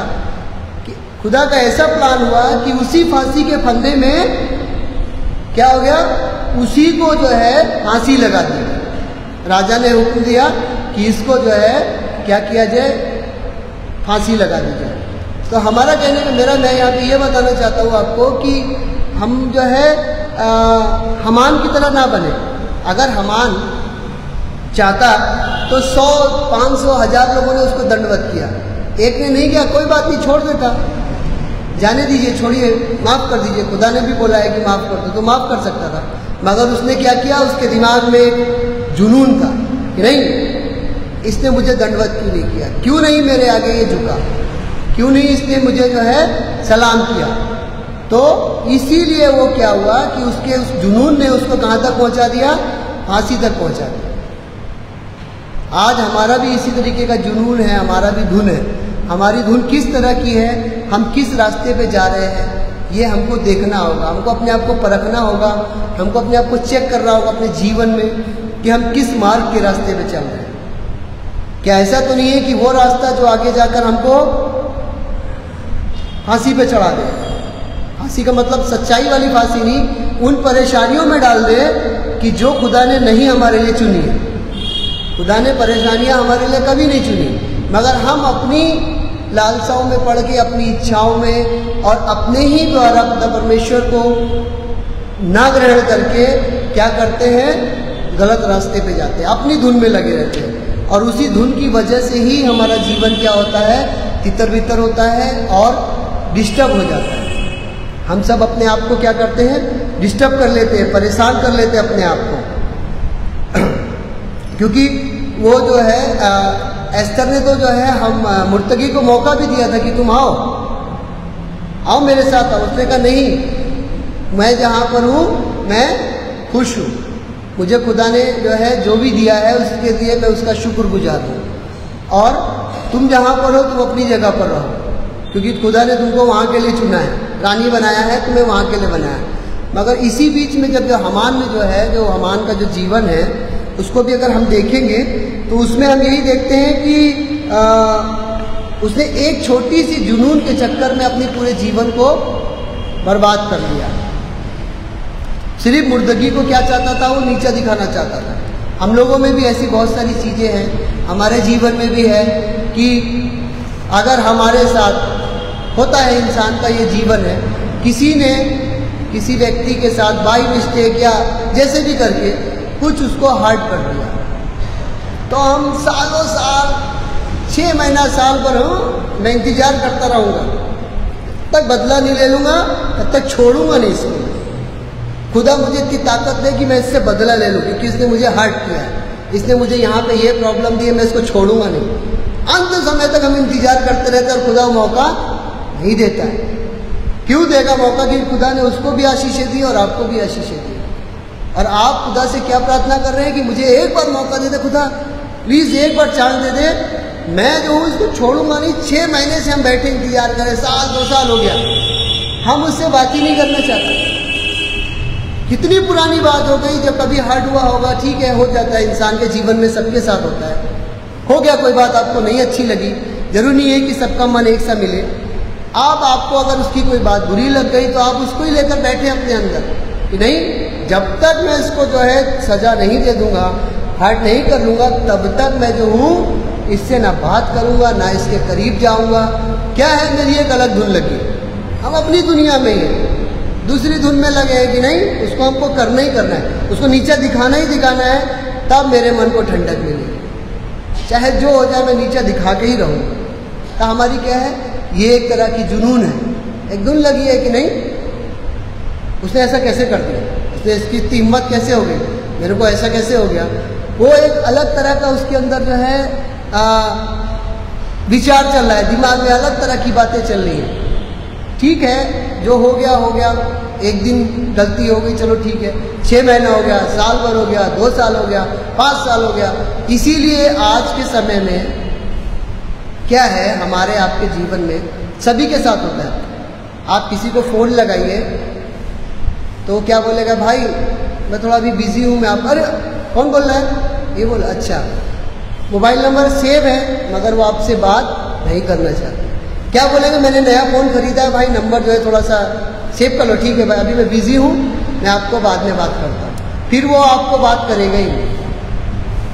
कि खुदा का ऐसा प्लान हुआ कि उसी फांसी के फंदे में क्या हो गया, उसी को जो है फांसी लगा दी। राजा ने हुक्म दिया कि इसको जो है क्या किया जाए, फांसी लगा दी जाए। तो हमारा कहने का मेरा, मैं यहाँ पे ये बताना चाहता हूँ आपको कि हम जो है हमान की तरह ना बने। अगर हमान चाहता तो 100, 500, 1000 लोगों ने उसको दंडवत किया, एक ने नहीं किया, कोई बात नहीं, छोड़ देता, जाने दीजिए, छोड़िए, माफ़ कर दीजिए, खुदा ने भी बोला है कि माफ़ कर दो, तो माफ़ कर सकता था। मगर उसने क्या किया, उसके दिमाग में एक जुनून था कि नहीं, इसने मुझे दंडवत क्यों नहीं किया, क्यों नहीं मेरे आगे ये झुका, क्यों नहीं इसने मुझे जो है सलाम किया। तो इसीलिए वो क्या हुआ कि उसके उस जुनून ने उसको कहाँ तक पहुँचा दिया, फांसी तक पहुँचा दिया। आज हमारा भी इसी तरीके का जुनून है, हमारा भी धुन है। हमारी धुन किस तरह की है, हम किस रास्ते पे जा रहे हैं, ये हमको देखना होगा, हमको अपने आप को परखना होगा, हमको अपने आप को चेक करना होगा अपने जीवन में कि हम किस मार्ग के रास्ते पे चल रहे हैं। क्या ऐसा तो नहीं है कि वो रास्ता जो आगे जाकर हमको फांसी पे चढ़ा दे, फांसी का मतलब सच्चाई वाली फांसी नहीं, उन परेशानियों में डाल दे कि जो खुदा ने नहीं हमारे लिए चुनी है। खुदा ने परेशानियां हमारे लिए कभी नहीं चुनी, मगर हम अपनी लालसाओं में पड़ के, अपनी इच्छाओं में और अपने ही द्वारा खुदा परमेश्वर को ना ग्रहण करके क्या करते हैं, गलत रास्ते पे जाते हैं, अपनी धुन में लगे रहते हैं, और उसी धुन की वजह से ही हमारा जीवन क्या होता है, तितर बितर होता है और डिस्टर्ब हो जाता है। हम सब अपने आप को क्या करते हैं, डिस्टर्ब कर लेते हैं, परेशान कर लेते हैं अपने आप को क्योंकि वो जो है एस्तर ने तो जो है हम मुर्तगी को मौका भी दिया था कि तुम आओ मेरे साथ आओ। उसने कहा नहीं, मैं जहाँ पर हूँ मैं खुश हूँ, मुझे खुदा ने जो है जो भी दिया है उसके लिए मैं उसका शुक्रगुजार हूँ, और तुम जहाँ पर हो तुम अपनी जगह पर रहो, क्योंकि खुदा ने तुमको वहाँ के लिए चुना है, रानी बनाया है, तुम्हें वहाँ के लिए बनाया है। मगर इसी बीच में जब हमान में जो है, जो हमान का जो जीवन है उसको भी अगर हम देखेंगे तो उसमें हम यही देखते हैं कि उसने एक छोटी सी जुनून के चक्कर में अपने पूरे जीवन को बर्बाद कर दिया। सिर्फ मुर्दगी को क्या चाहता था, वो नीचा दिखाना चाहता था। हम लोगों में भी ऐसी बहुत सारी चीज़ें हैं, हमारे जीवन में भी है कि अगर हमारे साथ होता है, इंसान का ये जीवन है, किसी ने किसी व्यक्ति के साथ बाई मिस्टेक या जैसे भी करके कुछ उसको हर्ट कर दिया, तो हम सालों साल 6 महीना साल भर मैं इंतजार करता रहूँगा, तब बदला नहीं ले लूँगा, तब तक छोड़ूंगा नहीं इसको। खुदा मुझे इतनी ताकत दे कि मैं इससे बदला ले लूँ, क्योंकि इसने मुझे हर्ट किया है, इसने मुझे यहाँ पे ये प्रॉब्लम दी है, मैं इसको छोड़ूंगा नहीं। अंत समय तक हम इंतजार करते रहते हैं और खुदा मौका नहीं देता है। क्यों देगा मौका? कि खुदा ने उसको भी आशीषें दी और आपको भी आशीषें दी। और आप खुदा से क्या प्रार्थना कर रहे हैं कि मुझे एक बार मौका दे दे, खुदा प्लीज एक बार चांस दे दे, मैं जो हूँ इसको छोड़ूंगा नहीं। 6 महीने से हम बैठे इंतजार करें, साल 2 साल हो गया, हम उससे बात ही नहीं करना चाहते। कितनी पुरानी बात हो गई, जब कभी हर्ट हुआ होगा, ठीक है, हो जाता है, इंसान के जीवन में सबके साथ होता है। हो गया, कोई बात आपको नहीं अच्छी लगी, जरूरी नहीं है कि सबका मन एक सा मिले। आपको अगर उसकी कोई बात बुरी लग गई तो आप उसको ही लेकर बैठे अपने अंदर कि नहीं, जब तक मैं इसको जो है सजा नहीं दे दूंगा, हर्ट नहीं कर लूंगा, तब तक मैं जो हूँ इससे ना बात करूंगा, ना इसके करीब जाऊंगा। क्या है, मेरी एक अलग धुन लगी, हम अपनी दुनिया में ही दूसरी धुन में लगे हैं कि नहीं, उसको हमको करना ही करना है, उसको नीचा दिखाना ही दिखाना है, तब मेरे मन को ठंडक मिलेगी। चाहे जो हो जाए, मैं नीचा दिखा के ही रहूँ। तो हमारी क्या है, ये एक तरह की जुनून है, एक धुन लगी है कि नहीं, उसने ऐसा कैसे कर दिया, उसने इसकी इतनी हिम्मत कैसे हो गई, मेरे को ऐसा कैसे हो गया। वो एक अलग तरह का उसके अंदर जो है विचार चल रहा है, दिमाग में अलग तरह की बातें चल रही हैं। ठीक है, जो हो गया हो गया, एक दिन गलती हो गई, चलो ठीक है, 6 महीना हो गया, साल भर हो गया, 2 साल हो गया, 5 साल हो गया। इसीलिए आज के समय में क्या है, हमारे आपके जीवन में सभी के साथ होता है। आप किसी को फ़ोन लगाइए तो क्या बोलेगा, भाई मैं थोड़ा अभी बिजी हूँ, मैं आप, अरे कौन बोल रहा है, ये बोल, अच्छा मोबाइल नंबर सेव है मगर वो आपसे बात नहीं करना चाहते। क्या बोलेंगे, मैंने नया फ़ोन खरीदा है भाई, नंबर जो है थोड़ा सा सेव कर लो, ठीक है भाई अभी मैं बिजी हूँ, मैं आपको बाद में बात करता हूँ। फिर वो आपको बात करेगा ही नहीं,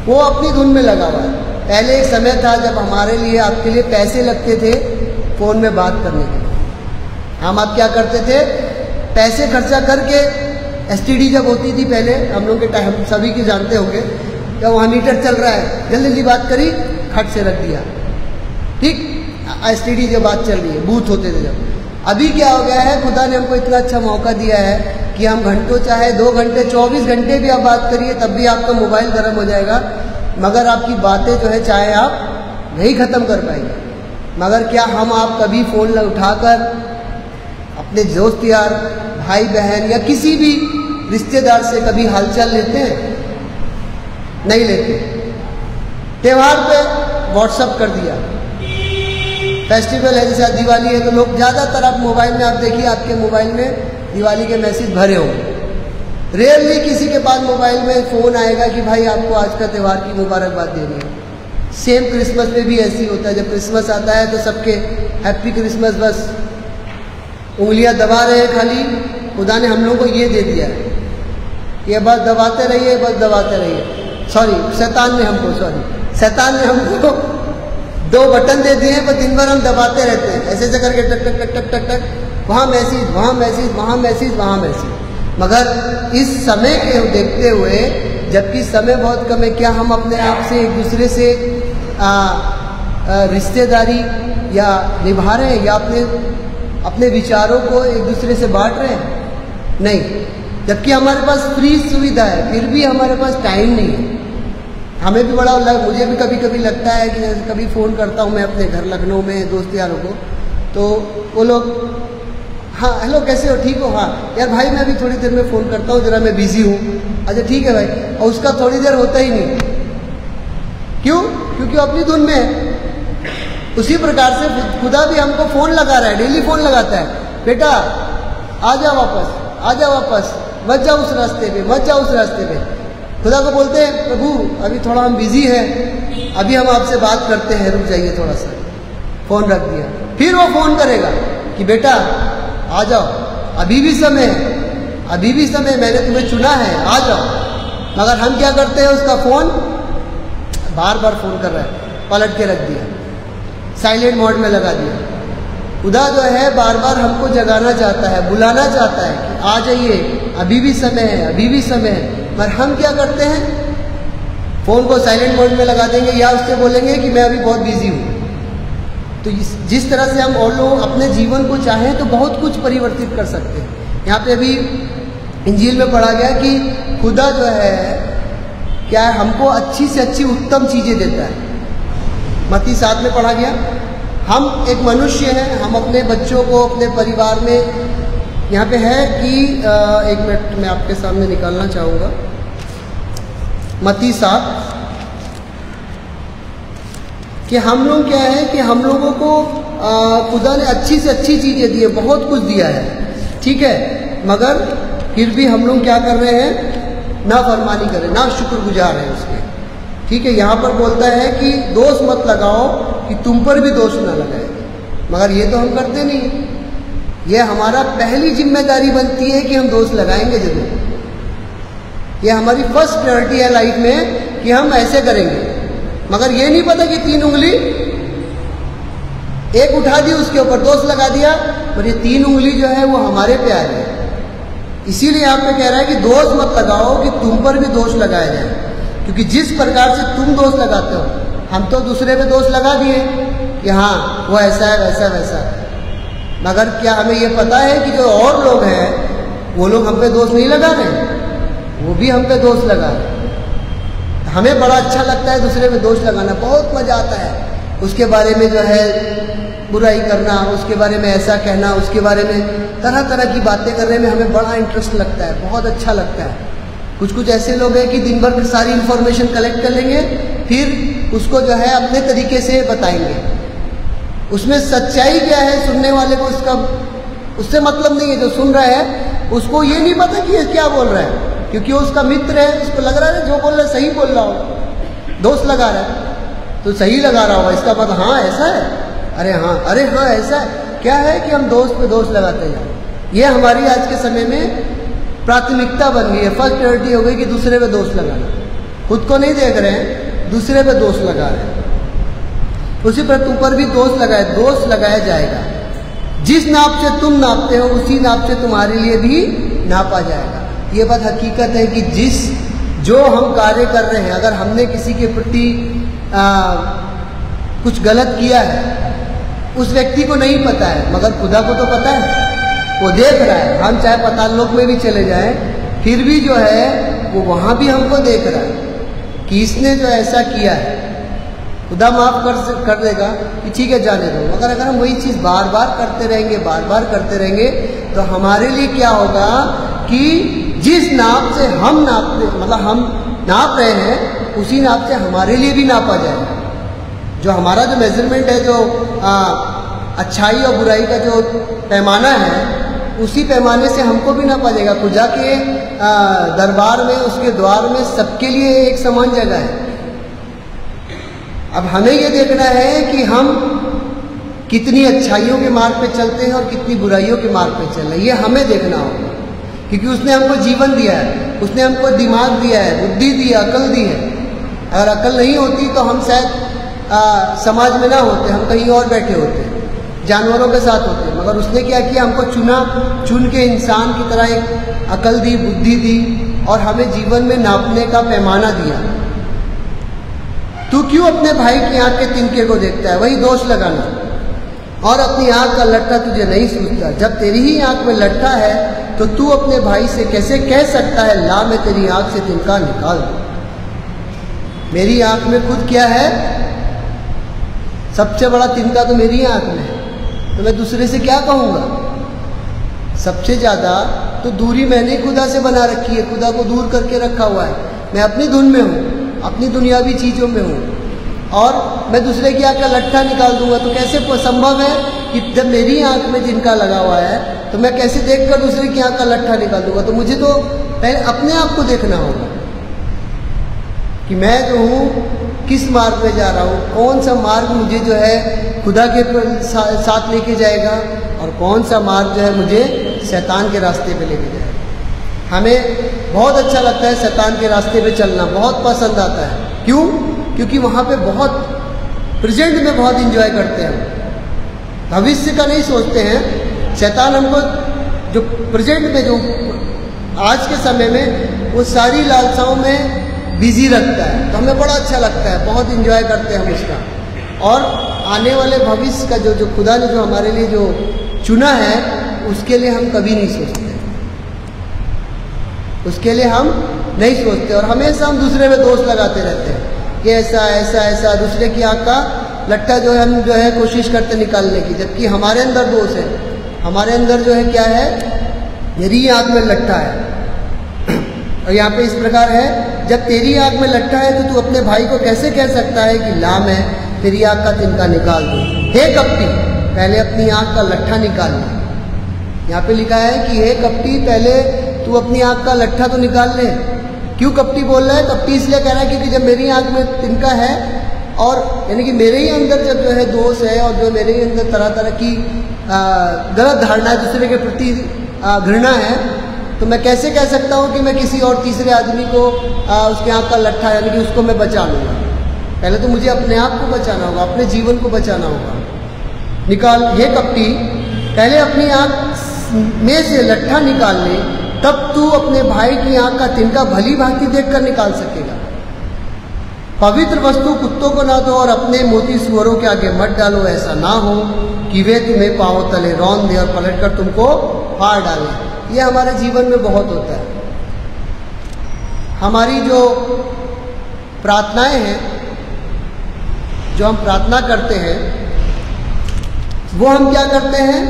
वो अपनी धुन में लगा हुआ है। पहले एक समय था जब हमारे लिए, आपके लिए पैसे लगते थे फ़ोन में बात करने के लिए। हम आप क्या करते थे, पैसे खर्चा करके, STD जब होती थी पहले, हम लोग के टाइम, हम सभी के जानते होंगे, जब वहाँ मीटर चल रहा है, जल्दी जल्दी बात करी, खट से रख दिया, ठीक। STD जब बात चल रही है, बूथ होते थे जब। अभी क्या हो गया है, खुदा ने हमको इतना अच्छा मौका दिया है कि हम घंटों, चाहे 2 घंटे, 24 घंटे भी आप बात करिए, तब भी आपका मोबाइल गर्म हो जाएगा, मगर आपकी बातें जो है चाहे आप नहीं ख़त्म कर पाएंगे। मगर क्या हम आप कभी फ़ोन उठाकर अपने दोस्त यार, भाई बहन या किसी भी रिश्तेदार से कभी हालचाल लेते हैं? नहीं लेते। त्यौहार पे व्हाट्सअप कर दिया, फेस्टिवल है, जैसे दिवाली है, तो लोग ज़्यादातर, आप मोबाइल में आप देखिए, आपके मोबाइल में दिवाली के मैसेज भरे होंगे। रेयरली किसी के पास मोबाइल में फ़ोन आएगा कि भाई आपको आज का त्यौहार की मुबारकबाद देनी है। सेम क्रिसमस में भी ऐसी होता है, जब क्रिसमस आता है तो सबके हैप्पी क्रिसमस, बस उंगलियां दबा रहे हैं खाली। खुदा ने हम लोगों को ये दे दिया है, ये बस दबाते रहिए, बस दबाते रहिए। सॉरी, शैतान ने हमको 2 बटन दे दिए हैं, पर दिन भर हम दबाते रहते हैं, ऐसे ऐसे करके टक टक टक टक टक टक, वहाँ मैसेज, वहाँ मैसेज, वहाँ मैसेज, वहाँ मैसेज। मगर इस समय के देखते हुए, जबकि समय बहुत कम है, क्या हम अपने आप से एक दूसरे से रिश्तेदारी या निभा रहे हैं, या अपने विचारों को एक दूसरे से बांट रहे हैं? नहीं। जबकि हमारे पास फ्री सुविधा है, फिर भी हमारे पास टाइम नहीं है। हमें भी मुझे भी कभी कभी लगता है कि जैसे कभी फ़ोन करता हूँ मैं अपने घर लखनऊ में दोस्त यारों को, तो वो लोग, हाँ हेलो कैसे हो, ठीक हो, हाँ यार भाई मैं अभी थोड़ी देर में फ़ोन करता हूँ, ज़रा मैं बिज़ी हूँ। अच्छा ठीक है भाई, और उसका थोड़ी देर होता ही नहीं। क्यों? क्योंकि अपनी धुन में है। उसी प्रकार से खुदा भी हमको फ़ोन लगा रहा है, डेली फ़ोन लगाता है, बेटा आ जा वापस, मत जाओ उस रास्ते पे, मत जाओ उस रास्ते पे। खुदा को बोलते हैं, प्रभु अभी थोड़ा हम बिज़ी हैं, अभी हम आपसे बात करते हैं, रुक जाइए थोड़ा सा। फ़ोन रख दिया, फिर वो फ़ोन करेगा कि बेटा आ जाओ, अभी भी समय है, अभी भी समय, मैंने तुम्हें चुना है, आ जाओ। मगर हम क्या करते हैं, उसका फ़ोन बार बार फ़ोन कर रहा है, पलट के रख दिया, साइलेंट मोड में लगा दिया, खुदा जो है बार बार हमको जगाना चाहता है, बुलाना चाहता है कि आ जाइए, अभी भी समय है, अभी भी समय है। पर हम क्या करते हैं, फ़ोन को साइलेंट मोड में लगा देंगे या उससे बोलेंगे कि मैं अभी बहुत बिजी हूँ। तो जिस तरह से हम और लोग अपने जीवन को चाहें तो बहुत कुछ परिवर्तित कर सकते हैं। यहाँ पे अभी इंजील में पढ़ा गया कि खुदा जो है क्या है, हमको अच्छी से अच्छी उत्तम चीज़ें देता है। मत्ती 7 में पढ़ा गया, हम एक मनुष्य हैं, हम अपने बच्चों को अपने परिवार में, यहाँ पे है कि एक मिनट मैं आपके सामने निकालना चाहूँगा, मत्ती 7, कि हम लोग क्या है कि हम लोगों को खुदा ने अच्छी से अच्छी चीज़ें दी है, बहुत कुछ दिया है, ठीक है, मगर फिर भी हम लोग क्या कर रहे हैं, ना फरमानी करें, ना शुक्रगुजार हैं उसके। ठीक है, यहाँ पर बोलता है कि दोष मत लगाओ कि तुम पर भी दोष ना लगाए, मगर ये तो हम करते नहीं। ये हमारा पहली जिम्मेदारी बनती है कि हम दोष लगाएंगे जरूर। ये हमारी फर्स्ट प्रायोरिटी है लाइफ में कि हम ऐसे करेंगे, मगर ये नहीं पता कि 3 उंगली एक उठा दी, उसके ऊपर दोष लगा दिया, और ये 3 उंगली जो है वो हमारे पे आ गई। इसीलिए यहाँ पे कह रहा है कि दोष मत लगाओ कि तुम पर भी दोष लगाया जाए, क्योंकि जिस प्रकार से तुम दोष लगाते हो, हम तो दूसरे पे दोष लगा दिए कि हाँ वो ऐसा है, वैसा वैसा, मगर क्या हमें ये पता है कि जो और लोग हैं वो लोग हम पे दोष नहीं लगा रहे, वो भी हम पे दोष लगा रहे। हमें बड़ा अच्छा लगता है दूसरे पे दोष लगाना, बहुत मजा आता है उसके बारे में जो है बुराई करना, उसके बारे में ऐसा कहना, उसके बारे में तरह तरह की बातें करने में हमें बड़ा इंटरेस्ट लगता है, बहुत अच्छा लगता है। कुछ कुछ ऐसे लोग हैं कि दिन भर सारी इन्फॉर्मेशन कलेक्ट कर लेंगे, फिर उसको जो है अपने तरीके से बताएंगे। उसमें सच्चाई क्या है सुनने वाले को उसका उससे मतलब नहीं है। जो सुन रहा है उसको ये नहीं पता कि ये क्या बोल रहा है, क्योंकि वो उसका मित्र है, उसको लग रहा है जो बोल रहा है सही बोल रहा हो, दोष लगा रहा है तो सही लगा रहा होगा, इसका मतलब हाँ ऐसा है, अरे हाँ ऐसा है। क्या है कि हम दोष पे दोष लगाते हैं। ये हमारी आज के समय में प्राथमिकता बन गई है, फर्स्ट प्रायोरिटी हो गई कि दूसरे पे दोष लगाना। खुद को नहीं देख रहे हैं, दूसरे पे दोष लगा रहे हैं। उसी पर तुम पर भी दोष लगाया जाएगा। जिस नाप से तुम नापते हो उसी नाप से तुम्हारे लिए भी नापा जाएगा। ये बात हकीकत है कि जो हम कार्य कर रहे हैं, अगर हमने किसी के प्रति कुछ गलत किया है, उस व्यक्ति को नहीं पता है, मगर खुदा को तो पता है, वो देख रहा है। हम चाहे पाताल लोक में भी चले जाएं, फिर भी जो है वो वहाँ भी हमको देख रहा है कि इसने जो ऐसा किया है। खुदा माफ कर देगा कि ठीक है जाने दो, मगर अगर हम वही चीज़ बार बार करते रहेंगे तो हमारे लिए क्या होगा कि जिस नाप से हम नापते, मतलब हम नाप रहे हैं, उसी नाप से हमारे लिए भी नापा जाएगा। जो हमारा जो मेजरमेंट है, जो अच्छाई और बुराई का जो पैमाना है, उसी पैमाने से हमको भी नापा जाएगा। खुदा के दरबार में, उसके द्वार में सबके लिए एक समान जगह है। अब हमें ये देखना है कि हम कितनी अच्छाइयों के मार्ग पे चलते हैं और कितनी बुराइयों के मार्ग पे चल रहे हैं, ये हमें देखना होगा। क्योंकि उसने हमको जीवन दिया है, उसने हमको दिमाग दिया है, बुद्धि दी है, अकल दी है। अगर अकल नहीं होती तो हम शायद समाज में ना होते, हम कहीं और बैठे होते, जानवरों के साथ होते। मगर उसने क्या किया, हमको चुन के इंसान की तरह एक अकल दी, बुद्धि दी, और हमें जीवन में नापने का पैमाना दिया। तू क्यों अपने भाई की आंख के तिनके को देखता है, वही दोष लगाना, और अपनी आंख का लट्ठा तुझे नहीं सूझता। जब तेरी ही आंख में लट्ठा है तो तू अपने भाई से कैसे कह सकता है, ला मैं तेरी आंख से तिनका निकाल दूं। मेरी आंख में खुद क्या है, सबसे बड़ा तिनका तो मेरी आंख में है, तो मैं दूसरे से क्या कहूँगा। सबसे ज़्यादा तो दूरी मैंने खुदा से बना रखी है, खुदा को दूर करके रखा हुआ है। मैं अपनी धुन में हूँ, अपनी दुनियावी चीज़ों में हूँ, और मैं दूसरे की आंख का लट्ठा निकाल दूंगा। तो कैसे संभव है कि जब मेरी आंख में जिनका लगा हुआ है तो मैं कैसे देखकर दूसरे की आंख का लट्ठा निकाल दूंगा। तो मुझे तो पहले अपने आप को देखना होगा कि मैं जो हूँ किस मार्ग में जा रहा हूँ, कौन सा मार्ग मुझे जो है खुदा के साथ लेके जाएगा, और कौन सा मार्ग जो है मुझे शैतान के रास्ते पे लेके जाएगा। हमें बहुत अच्छा लगता है शैतान के रास्ते पे चलना, बहुत पसंद आता है। क्यों? क्योंकि वहाँ पे बहुत प्रेजेंट में बहुत इंजॉय करते हैं। भविष्य का नहीं सोचते हैं। शैतान हमको जो प्रेजेंट में, जो आज के समय में, वो सारी लालसाओं में बिजी रखता है। तो हमें बड़ा अच्छा लगता है, बहुत इंजॉय करते हैं हम उसका। और आने वाले भविष्य का जो खुदा ने जो हमारे लिए जो चुना है, उसके लिए हम कभी नहीं सोचते, उसके लिए हम नहीं सोचते। और हमेशा हम दूसरे में दोष लगाते रहते हैं कि ऐसा ऐसा ऐसा, दूसरे की आँख का लट्ठा जो है हम जो है कोशिश करते निकालने की, जबकि हमारे अंदर दोष है। हमारे अंदर जो है क्या है, मेरी आँख में लट्ठा है। और यहाँ पे इस प्रकार है, जब तेरी आँख में लट्ठा है तो तू अपने भाई को कैसे कह सकता है कि लाम है, तेरी आँख का तिनका निकाल दो। हे कपटी, पहले अपनी आँख का लट्ठा निकाल ले। यहाँ पे लिखा है कि हे कपटी, पहले तू अपनी आँख का लट्ठा तो निकाल ले। क्यों कपटी बोल रहा है? कपटी इसलिए कह रहा है क्योंकि जब मेरी आँख में तिनका है, और यानी कि मेरे ही अंदर जब जो है दोष है, और जो मेरे ही अंदर तरह तरह की गलत धारणा है, दूसरे के प्रति घृणा है, तो मैं कैसे कह सकता हूँ कि मैं किसी और तीसरे आदमी को उसके आँख का लट्ठा, यानी कि उसको मैं बचा लूँगा। पहले तो मुझे अपने आप को बचाना होगा, अपने जीवन को बचाना होगा। निकाल, हे कपटी, पहले अपनी आँख में से लट्ठा निकाल ले, तब तू अपने भाई की आँख का तिनका भली भांति देखकर निकाल सकेगा। पवित्र वस्तु कुत्तों को ना दो, और अपने मोती सुअरों के आगे मत डालो। ऐसा ना हो कि वे तुम्हें पांव तले रौंद दे और पलटकर तुमको फाड़ डाले। ये हमारे जीवन में बहुत होता है। हमारी जो प्रार्थनाएं हैं, जो हम प्रार्थना करते हैं, वो हम क्या करते हैं,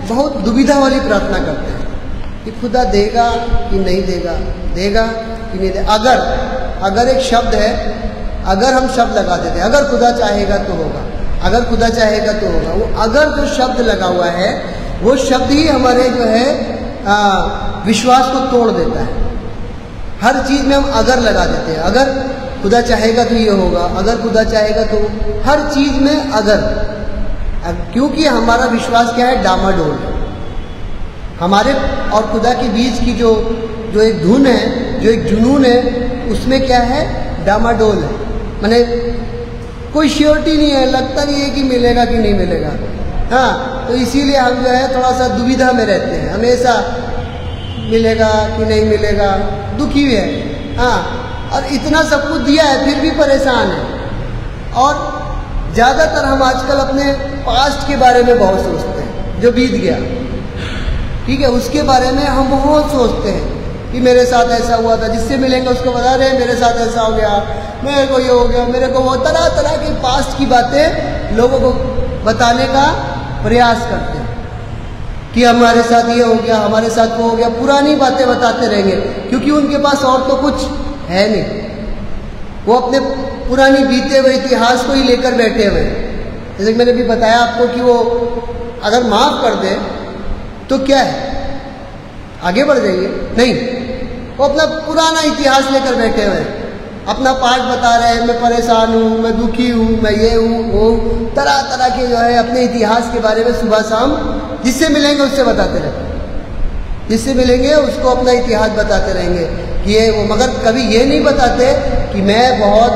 बहुत दुविधा वाली प्रार्थना करते हैं कि खुदा देगा कि नहीं देगा, देगा कि नहीं देगा। अगर एक शब्द है, अगर हम शब्द लगा देते हैं, अगर खुदा चाहेगा तो होगा, अगर खुदा चाहेगा तो होगा, वो अगर जो शब्द लगा हुआ है, वो शब्द ही हमारे जो है विश्वास को तोड़ देता है। हर चीज़ में हम अगर लगा देते हैं, अगर खुदा चाहेगा तो ये होगा, अगर खुदा चाहेगा तो, हर चीज़ में अगर, क्योंकि हमारा विश्वास क्या है, डामाडोल। हमारे और खुदा के बीच की जो एक धुन है, जो एक जुनून है, उसमें क्या है, डामाडोल है। माने कोई श्योरिटी नहीं है, लगता नहीं है कि मिलेगा कि नहीं मिलेगा। हाँ, तो इसीलिए हम जो है थोड़ा सा दुविधा में रहते हैं, हमेशा मिलेगा कि नहीं मिलेगा, दुखी है। हाँ, और इतना सब कुछ दिया है फिर भी परेशान है। और ज़्यादातर हम आजकल अपने पास्ट के बारे में बहुत सोचते हैं, जो बीत गया, ठीक है, उसके बारे में हम बहुत सोचते हैं कि मेरे साथ ऐसा हुआ था। जिससे मिलेंगे उसको बता रहे हैं मेरे साथ ऐसा हो गया, मेरे को ये हो गया, मेरे को वो, तरह तरह के पास्ट की बातें लोगों को बताने का प्रयास करते हैं कि हमारे साथ ये हो गया, हमारे साथ वो हो गया। पुरानी बातें बताते रहेंगे क्योंकि उनके पास और तो कुछ है नहीं। वो अपने पुरानी बीते हुए इतिहास को ही लेकर बैठे हुए हैं। जैसे मैंने भी बताया आपको कि वो अगर माफ़ कर दे तो क्या है, आगे बढ़ जाइए, नहीं, वो अपना पुराना इतिहास लेकर बैठे हुए हैं, अपना पाठ बता रहे हैं, मैं परेशान हूँ, मैं दुखी हूँ, मैं ये हूँ, वो, तरह तरह के जो है अपने इतिहास के बारे में सुबह शाम जिससे मिलेंगे उससे बताते रहते हैं, जिससे मिलेंगे उसको अपना इतिहास बताते रहेंगे कि ये वो, मगर कभी ये नहीं बताते कि मैं बहुत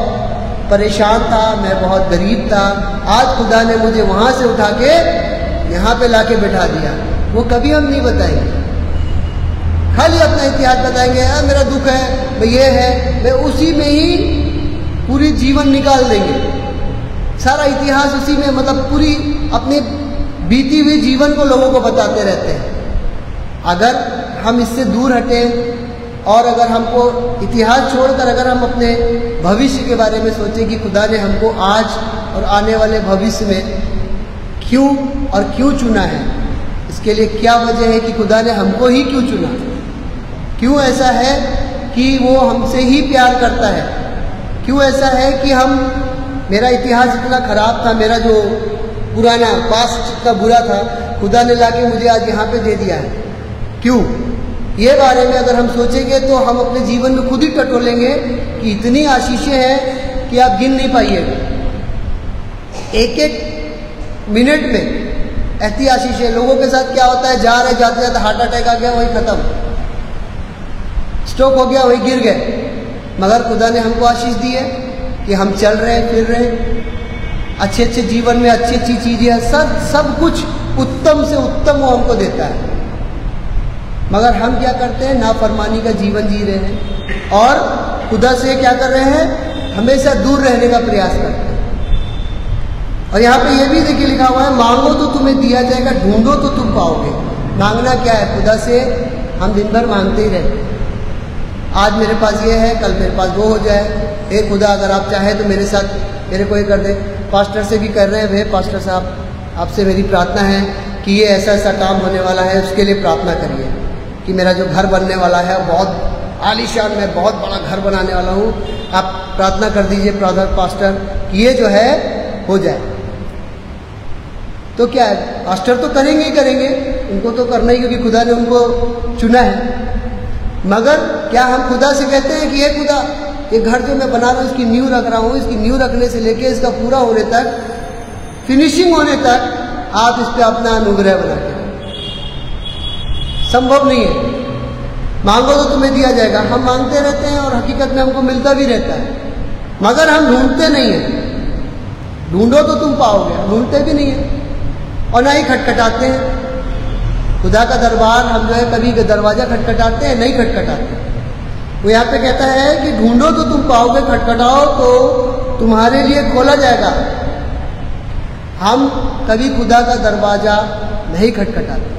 परेशान था, मैं बहुत गरीब था, आज खुदा ने मुझे वहाँ से उठा के यहाँ पे ला के बैठा दिया। वो कभी हम नहीं बताएंगे, खाली अपना इतिहास बताएंगे, मेरा दुख है, मैं ये है, मैं उसी में ही पूरी जीवन निकाल देंगे, सारा इतिहास उसी में, मतलब पूरी अपनी बीती हुई जीवन को लोगों को बताते रहते हैं। अगर हम इससे दूर हटें और अगर हमको इतिहास छोड़कर अगर हम अपने भविष्य के बारे में सोचें कि खुदा ने हमको आज और आने वाले भविष्य में क्यों और क्यों चुना है, इसके लिए क्या वजह है कि खुदा ने हमको ही क्यों चुना, क्यों ऐसा है कि वो हमसे ही प्यार करता है, क्यों ऐसा है कि हम, मेरा इतिहास इतना खराब था, मेरा जो पुराना पास्ट का बुरा था, खुदा ने लाके मुझे आज यहाँ पे दे दिया है, क्यों? ये बारे में अगर हम सोचेंगे तो हम अपने जीवन में खुद ही टटोलेंगे कि इतनी आशीषें हैं कि आप गिन नहीं पाइएगा। एक एक मिनट में ऐसी आशीषें, लोगों के साथ क्या होता है, जा रहे जाते जाते हार्ट अटैक आ गया, वही खत्म, स्ट्रोक हो गया, वही गिर गए। मगर खुदा ने हमको आशीष दी है कि हम चल रहे हैं, फिर रहे हैं, अच्छे अच्छे जीवन में अच्छी अच्छी चीज़ें, सब कुछ उत्तम से उत्तम वो हमको देता है। मगर हम क्या करते हैं, नाफरमानी का जीवन जी रहे हैं और खुदा से क्या कर रहे हैं, हमेशा दूर रहने का प्रयास करते हैं। और यहाँ पे ये भी देखिए लिखा हुआ है, मांगो तो तुम्हें दिया जाएगा, ढूंढो तो तुम पाओगे। मांगना क्या है, खुदा से हम दिन भर मांगते ही रहते हैं। आज मेरे पास ये है, कल मेरे पास वो हो जाए। हे खुदा, अगर आप चाहें तो मेरे साथ मेरे को ये कर दे। पास्टर से भी कर रहे हैं, भाई पास्टर साहब, आपसे मेरी प्रार्थना है कि ये ऐसा ऐसा काम होने वाला है, उसके लिए प्रार्थना करिए कि मेरा जो घर बनने वाला है बहुत आलीशान, मैं बहुत बड़ा घर बनाने वाला हूँ, आप प्रार्थना कर दीजिए ब्रदर पास्टर कि ये जो है हो जाए। तो क्या है, पास्टर तो करेंगे ही करेंगे, उनको तो करना ही, क्योंकि खुदा ने उनको चुना है। मगर क्या हम खुदा से कहते हैं कि ये खुदा, ये घर जो मैं बना रहा हूँ, इसकी नींव रख रहा हूँ, इसकी नींव रखने से लेके इसका पूरा होने तक, फिनिशिंग होने तक आप इस पर अपना अनुग्रह बना के, संभव नहीं है। मांगो तो तुम्हें दिया जाएगा, हम मांगते रहते हैं और हकीकत में हमको मिलता भी रहता है, मगर हम ढूंढते नहीं हैं। ढूंढो तो तुम पाओगे, ढूंढते भी नहीं है और ना ही खटखटाते हैं। खुदा का दरबार हम जो है कभी दरवाजा खटखटाते हैं, नहीं खटखटाते। वो यहाँ पे कहता है कि ढूंढो तो तुम पाओगे, खटखटाओ तो तुम्हारे लिए खोला जाएगा। हम कभी खुदा का दरवाजा नहीं खटखटाते,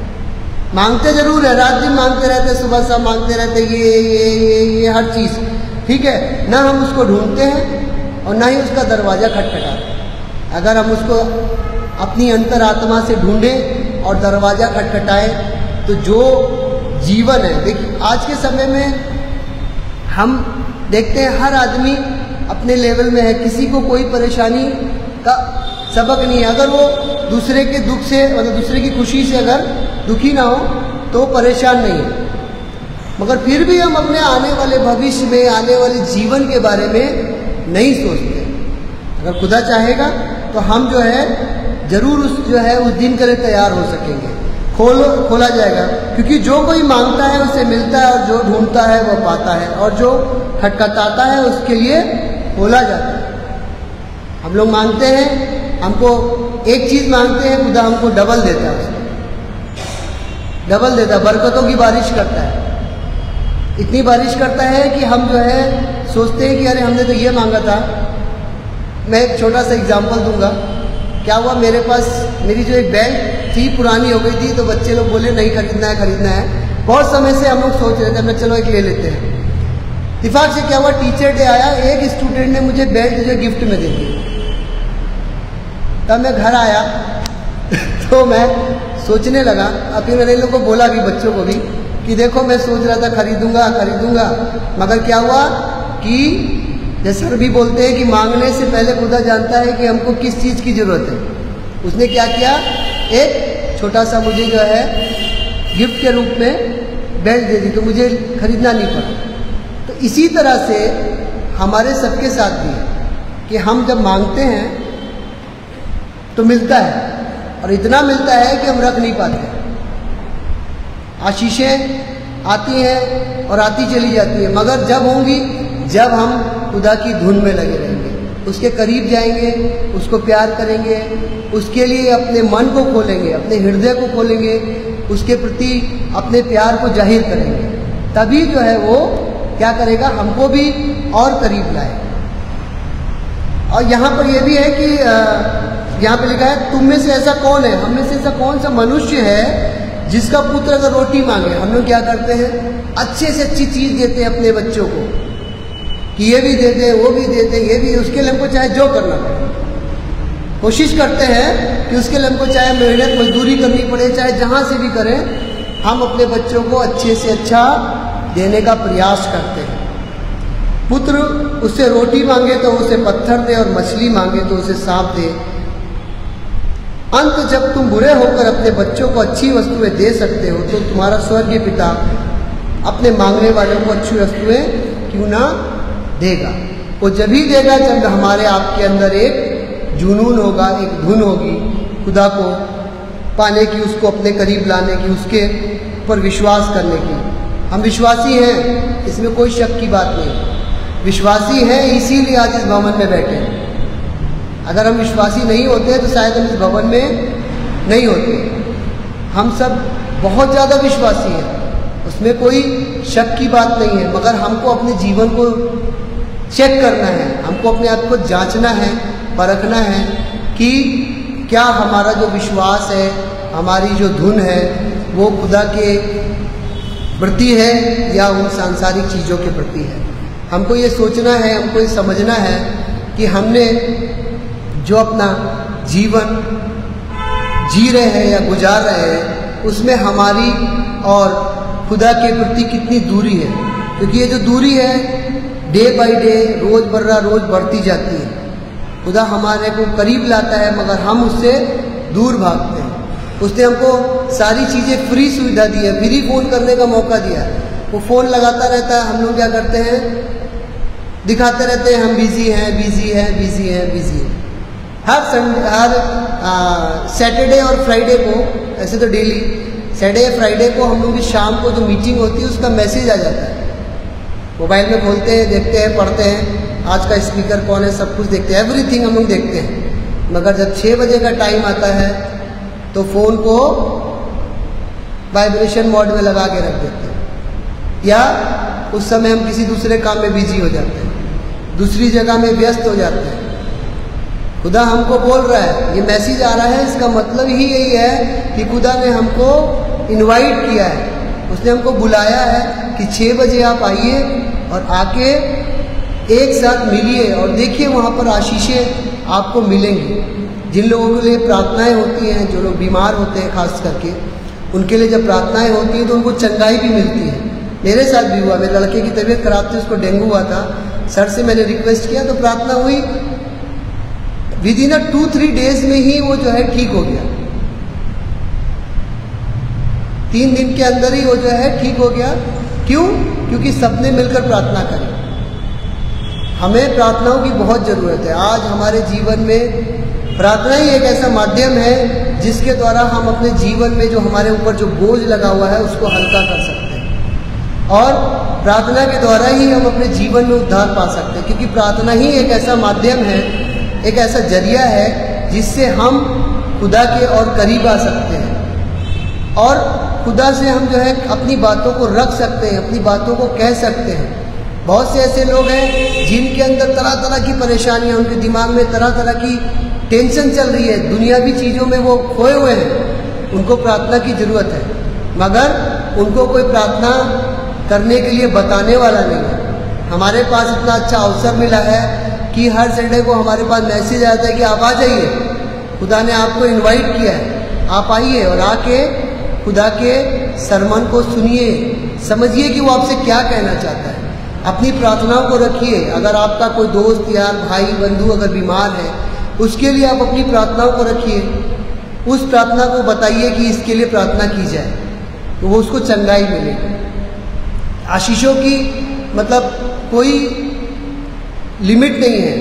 मांगते जरूर है, रात दिन मांगते रहते, सुबह शाम मांगते रहते, ये हर चीज़ ठीक है, ना हम उसको ढूंढते हैं और ना ही उसका दरवाजा खटखटाते। अगर हम उसको अपनी अंतरात्मा से ढूंढें और दरवाजा खटखटाएं तो जो जीवन है, देखिए आज के समय में हम देखते हैं हर आदमी अपने लेवल में है, किसी को कोई परेशानी का सबक नहीं है। अगर वो दूसरे के दुख से, मतलब दूसरे की खुशी से अगर दुखी ना हो तो परेशान नहीं है, मगर फिर भी हम अपने आने वाले भविष्य में, आने वाले जीवन के बारे में नहीं सोचते। अगर खुदा चाहेगा तो हम जो है जरूर उस दिन के लिए तैयार हो सकेंगे। खोला जाएगा, क्योंकि जो कोई मांगता है उसे मिलता है, और जो ढूंढता है वो पाता है, और जो खटखटाता है उसके लिए खोला जाता है। हम लोग मांगते हैं, हमको एक चीज़ मांगते हैं, खुदा हमको डबल देता है, डबल देता है, बरकतों की बारिश करता है। इतनी बारिश करता है कि हम जो है सोचते हैं कि अरे हमने तो ये मांगा था। मैं एक छोटा सा एग्जाम्पल दूंगा। क्या हुआ, मेरे पास मेरी जो एक बेल्ट थी पुरानी हो गई थी, तो बच्चे लोग बोले नहीं खरीदना है। बहुत समय से हम लोग सोच रहे थे, हमने चलो एक ले लेते हैं। इत्तेफाक से क्या हुआ, टीचर डे आया, एक स्टूडेंट ने मुझे बेल्ट जो गिफ्ट में दे दी। तब मैं घर आया तो मैं सोचने लगा, और फिर मैंने इन लोगों को बोला भी, बच्चों को भी, कि देखो मैं सोच रहा था खरीदूंगा, मगर क्या हुआ कि जैसे सर भी बोलते हैं कि मांगने से पहले खुदा जानता है कि हमको किस चीज़ की ज़रूरत है। उसने क्या किया, एक छोटा सा मुझे जो है गिफ्ट के रूप में बेल्ट दे दी, तो मुझे खरीदना नहीं पड़ा। तो इसी तरह से हमारे सबके साथ भी है कि हम जब मांगते हैं तो मिलता है, और इतना मिलता है कि हम रख नहीं पाते। आशीषें आती हैं और आती चली जाती है, मगर जब होंगी जब हम खुदा की धुन में लगे रहेंगे, उसके करीब जाएंगे, उसको प्यार करेंगे, उसके लिए अपने मन को खोलेंगे, अपने हृदय को खोलेंगे, उसके प्रति अपने प्यार को जाहिर करेंगे, तभी जो है वो क्या करेगा, हमको भी और करीब लाएगा। और यहाँ पर यह भी है कि यहाँ पे लिखा है, तुम में से ऐसा कौन है, हम में से ऐसा कौन सा मनुष्य है जिसका पुत्र अगर रोटी मांगे। हम लोग क्या करते हैं, अच्छे से अच्छी चीज़ देते हैं अपने बच्चों को, कि ये भी दे दे, वो भी दे दे, ये भी, उसके लिए हमको चाहे जो करना पड़े, कोशिश करते हैं कि उसके लिए हमको चाहे मेहनत मजदूरी करनी पड़े, चाहे जहाँ से भी करें, हम अपने बच्चों को अच्छे से अच्छा देने का प्रयास करते हैं। पुत्र उससे रोटी मांगे तो उसे पत्थर दे, और मछली मांगे तो उसे सांप दे। अंत जब तुम बुरे होकर अपने बच्चों को अच्छी वस्तुएं दे सकते हो, तो तुम्हारा स्वर्गीय पिता अपने मांगने वालों को अच्छी वस्तुएं क्यों ना देगा। वो जब ही देगा जब हमारे आपके अंदर एक जुनून होगा, एक धुन होगी खुदा को पाने की, उसको अपने करीब लाने की, उसके ऊपर विश्वास करने की। हम विश्वासी हैं, इसमें कोई शक की बात नहीं। विश्वासी हैं, इसीलिए आज इस भवन में बैठे हैं। अगर हम विश्वासी नहीं होते तो शायद हम इस भवन में नहीं होते। हम सब बहुत ज़्यादा विश्वासी हैं, उसमें कोई शक की बात नहीं है, मगर हमको अपने जीवन को चेक करना है, हमको अपने आप को जांचना है, परखना है कि क्या हमारा जो विश्वास है, हमारी जो धुन है, वो खुदा के प्रति है या उन सांसारिक चीज़ों के प्रति है। हमको ये सोचना है, हमको ये समझना है कि हमने जो अपना जीवन जी रहे हैं या गुजार रहे हैं, उसमें हमारी और खुदा के प्रति कितनी दूरी है। क्योंकि ये जो दूरी है डे बाय डे, रोज़ बर्रा रोज़ बढ़ती जाती है। खुदा हमारे को करीब लाता है मगर हम उससे दूर भागते हैं। उसने हमको सारी चीज़ें फ्री सुविधा दी है, फ्री फ़ोन करने का मौका दिया है। वो फ़ोन लगाता रहता है, हम लोग क्या करते हैं, दिखाते रहते हैं हम बिज़ी हैं, बिज़ी हैं, बिज़ी हैं, बिज़ी हैं। हर सैटरडे और फ्राइडे को, ऐसे तो डेली सैटरडे फ्राइडे को हम लोग की शाम को जो मीटिंग होती है उसका मैसेज आ जाता है। मोबाइल में खोलते हैं, देखते हैं, पढ़ते हैं, आज का स्पीकर कौन है, सब कुछ देखते हैं, एवरीथिंग हम लोग देखते हैं। मगर जब 6 बजे का टाइम आता है तो फ़ोन को वाइब्रेशन मोड में लगा के रख देते हैं, या उस समय हम किसी दूसरे काम में बिजी हो जाते हैं, दूसरी जगह में व्यस्त हो जाते हैं। खुदा हमको बोल रहा है, ये मैसेज आ रहा है, इसका मतलब ही यही है कि खुदा ने हमको इनवाइट किया है, उसने हमको बुलाया है कि 6 बजे आप आइए और आके एक साथ मिलिए और देखिए वहाँ पर आशीषें आपको मिलेंगी। जिन लोगों के लिए प्रार्थनाएं होती हैं, जो लोग बीमार होते हैं खास करके, उनके लिए जब प्रार्थनाएं होती हैं तो उनको चंगाई भी मिलती है। मेरे साथ भी हुआ, मेरे लड़के की तबीयत खराब थी, उसको डेंगू हुआ था, सर से मैंने रिक्वेस्ट किया तो प्रार्थना हुई, विद इन 2-3 डेज में ही वो जो है ठीक हो गया। 3 दिन के अंदर ही वो जो है ठीक हो गया। क्यों? क्योंकि सबने मिलकर प्रार्थना करी। हमें प्रार्थनाओं की बहुत ज़रूरत है। आज हमारे जीवन में प्रार्थना ही एक ऐसा माध्यम है जिसके द्वारा हम अपने जीवन में जो हमारे ऊपर जो बोझ लगा हुआ है उसको हल्का कर सकते हैं, और प्रार्थना के द्वारा ही हम अपने जीवन में उद्धार पा सकते हैं। क्योंकि प्रार्थना ही एक ऐसा माध्यम है, एक ऐसा जरिया है जिससे हम खुदा के और करीब आ सकते हैं, और खुदा से हम जो है अपनी बातों को रख सकते हैं, अपनी बातों को कह सकते हैं। बहुत से ऐसे लोग हैं जिनके अंदर तरह तरह की परेशानियां, उनके दिमाग में तरह तरह की टेंशन चल रही है, दुनियावी चीज़ों में वो खोए हुए हैं, उनको प्रार्थना की ज़रूरत है, मगर उनको कोई प्रार्थना करने के लिए बताने वाला नहीं है। हमारे पास इतना अच्छा अवसर मिला है कि हर संडे को हमारे पास मैसेज आता है कि आप आ जाइए, खुदा ने आपको इनवाइट किया है, आप आइए और आके खुदा के सरमन को सुनिए, समझिए कि वो आपसे क्या कहना चाहता है। अपनी प्रार्थनाओं को रखिए। अगर आपका कोई दोस्त, यार, भाई, बंधु अगर बीमार है, उसके लिए आप अपनी प्रार्थनाओं को रखिए, उस प्रार्थना को बताइए कि इसके लिए प्रार्थना की जाए, तो वो उसको चंगाई मिलेगी। आशीषों की मतलब कोई लिमिट नहीं है।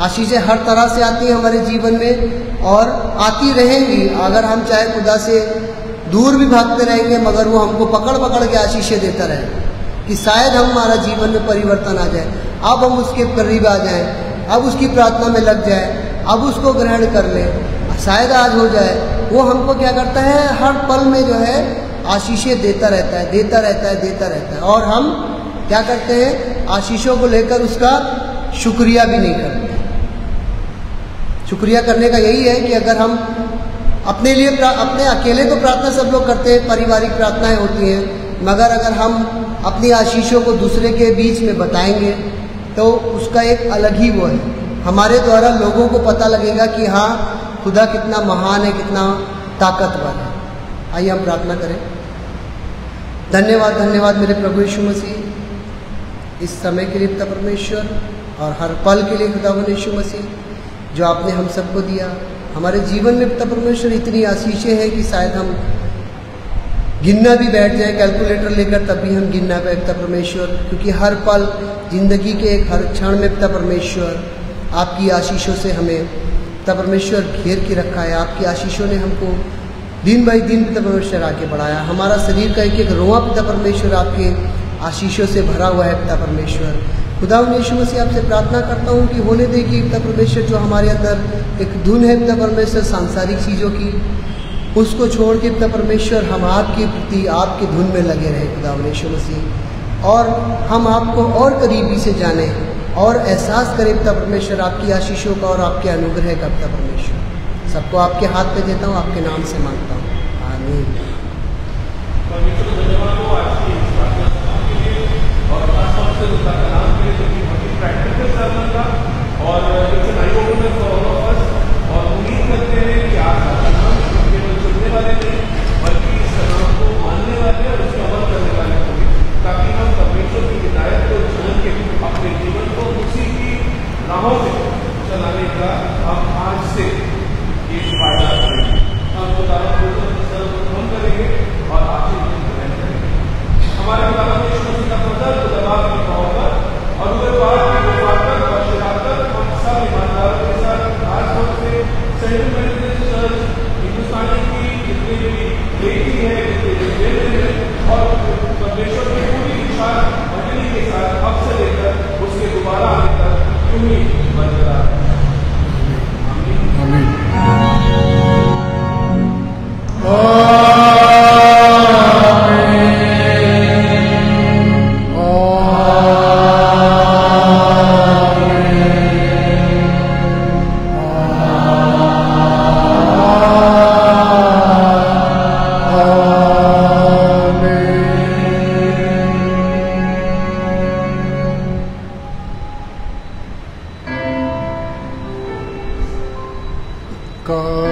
आशीषें हर तरह से आती हैं हमारे जीवन में और आती रहेंगी। अगर हम चाहे खुदा से दूर भी भागते रहेंगे, मगर वो हमको पकड़ पकड़ के आशीषें देता रहे कि शायद हमारा जीवन में परिवर्तन आ जाए, अब हम उसके करीब आ जाएं, अब उसकी प्रार्थना में लग जाए, अब उसको ग्रहण कर ले, शायद आज हो जाए। वो हमको क्या करता है, हर पल में जो है आशीषें देता रहता है, देता रहता है, देता रहता है, और हम क्या करते हैं, आशीषों को लेकर उसका शुक्रिया भी नहीं करते। शुक्रिया करने का यही है कि अगर हम अपने लिए अपने अकेले तो प्रार्थना सब लोग करते हैं, पारिवारिक प्रार्थनाएं होती हैं, मगर अगर हम अपनी आशीषों को दूसरे के बीच में बताएंगे तो उसका एक अलग ही वो है। हमारे द्वारा लोगों को पता लगेगा कि हाँ, खुदा कितना महान है, कितना ताकतवर है। आइए हम प्रार्थना करें। धन्यवाद, धन्यवाद मेरे प्रभु यीशु मसीह, इस समय के लिए पिता परमेश्वर, और हर पल के लिए खुदा यीशु मसीह जो आपने हम सबको दिया। हमारे जीवन में पिता परमेश्वर इतनी आशीषें हैं कि शायद हम गिनना भी बैठ जाए कैलकुलेटर लेकर, तब भी हम गिनना पे पिता परमेश्वर, क्योंकि हर पल जिंदगी के एक हर क्षण में पिता परमेश्वर आपकी आशीषों से हमें पिता परमेश्वर घेर के रखा है। आपकी आशीषों ने हमको दिन बाई दिन पिता परमेश्वर आगे बढ़ाया। हमारा शरीर का एक एक रोआ पिता परमेश्वर आपके आशीषों से भरा हुआ है पिता परमेश्वर। खुदावंद यीशु मसीह आपसे प्रार्थना करता हूँ कि होने दे कि पिता परमेश्वर जो हमारे अंदर एक धुन है पिता परमेश्वर सांसारिक चीज़ों की, उसको छोड़ के पिता परमेश्वर हम आपके प्रति आपके धुन में लगे रहे खुदावंद यीशु मसीह, और हम आपको और करीबी से जाने और एहसास करें पिता परमेश्वर आपकी आशीषों का और आपके अनुग्रह का पिता परमेश्वर। सबको आपके हाथ पे देता हूँ, आपके नाम से मांगता हूँ, आमीन। परमेश्वर को धन्यवाद हो आज की इस प्रार्थना सभा के लिए और खासतौर से उसका कलाम के लिए, जो कि बहुत ही प्रैक्टिकल सर्मन था और it's an eye opener for all of us. और उम्मीद करते हैं कि आज हम केवल सुनने वाले नहीं बल्कि इस कलाम को मानने वाले और उसमें अमल करने वाले होंगे, ताकि हम परमेश्वर की हिदायत को जान के अपने जीवन को उसी की राहों में चलाने का हम आज से ये फायदा करेंगे। हम खुदावंद को सर्वप्रथम करेंगे और आशीर्वाद ग्रहण करेंगे। हमारे खुदावंद यीशु मसीह का फजल खुदावंद की मोहब्बत और उनके पास की मुबारकत और शराफत हम सब ईमानदारों के साथ खासतौर से सेंट्रल मेडिकल चर्च हिंदुस्तानी की जितनी भी बेटी है, जितने भी बेटे हैं और परमेश्वर की पूरी इच्छा मंडली के साथ अब से लेकर उसके दोबारा आने तक यूं ही बरकरार है। आमीन। God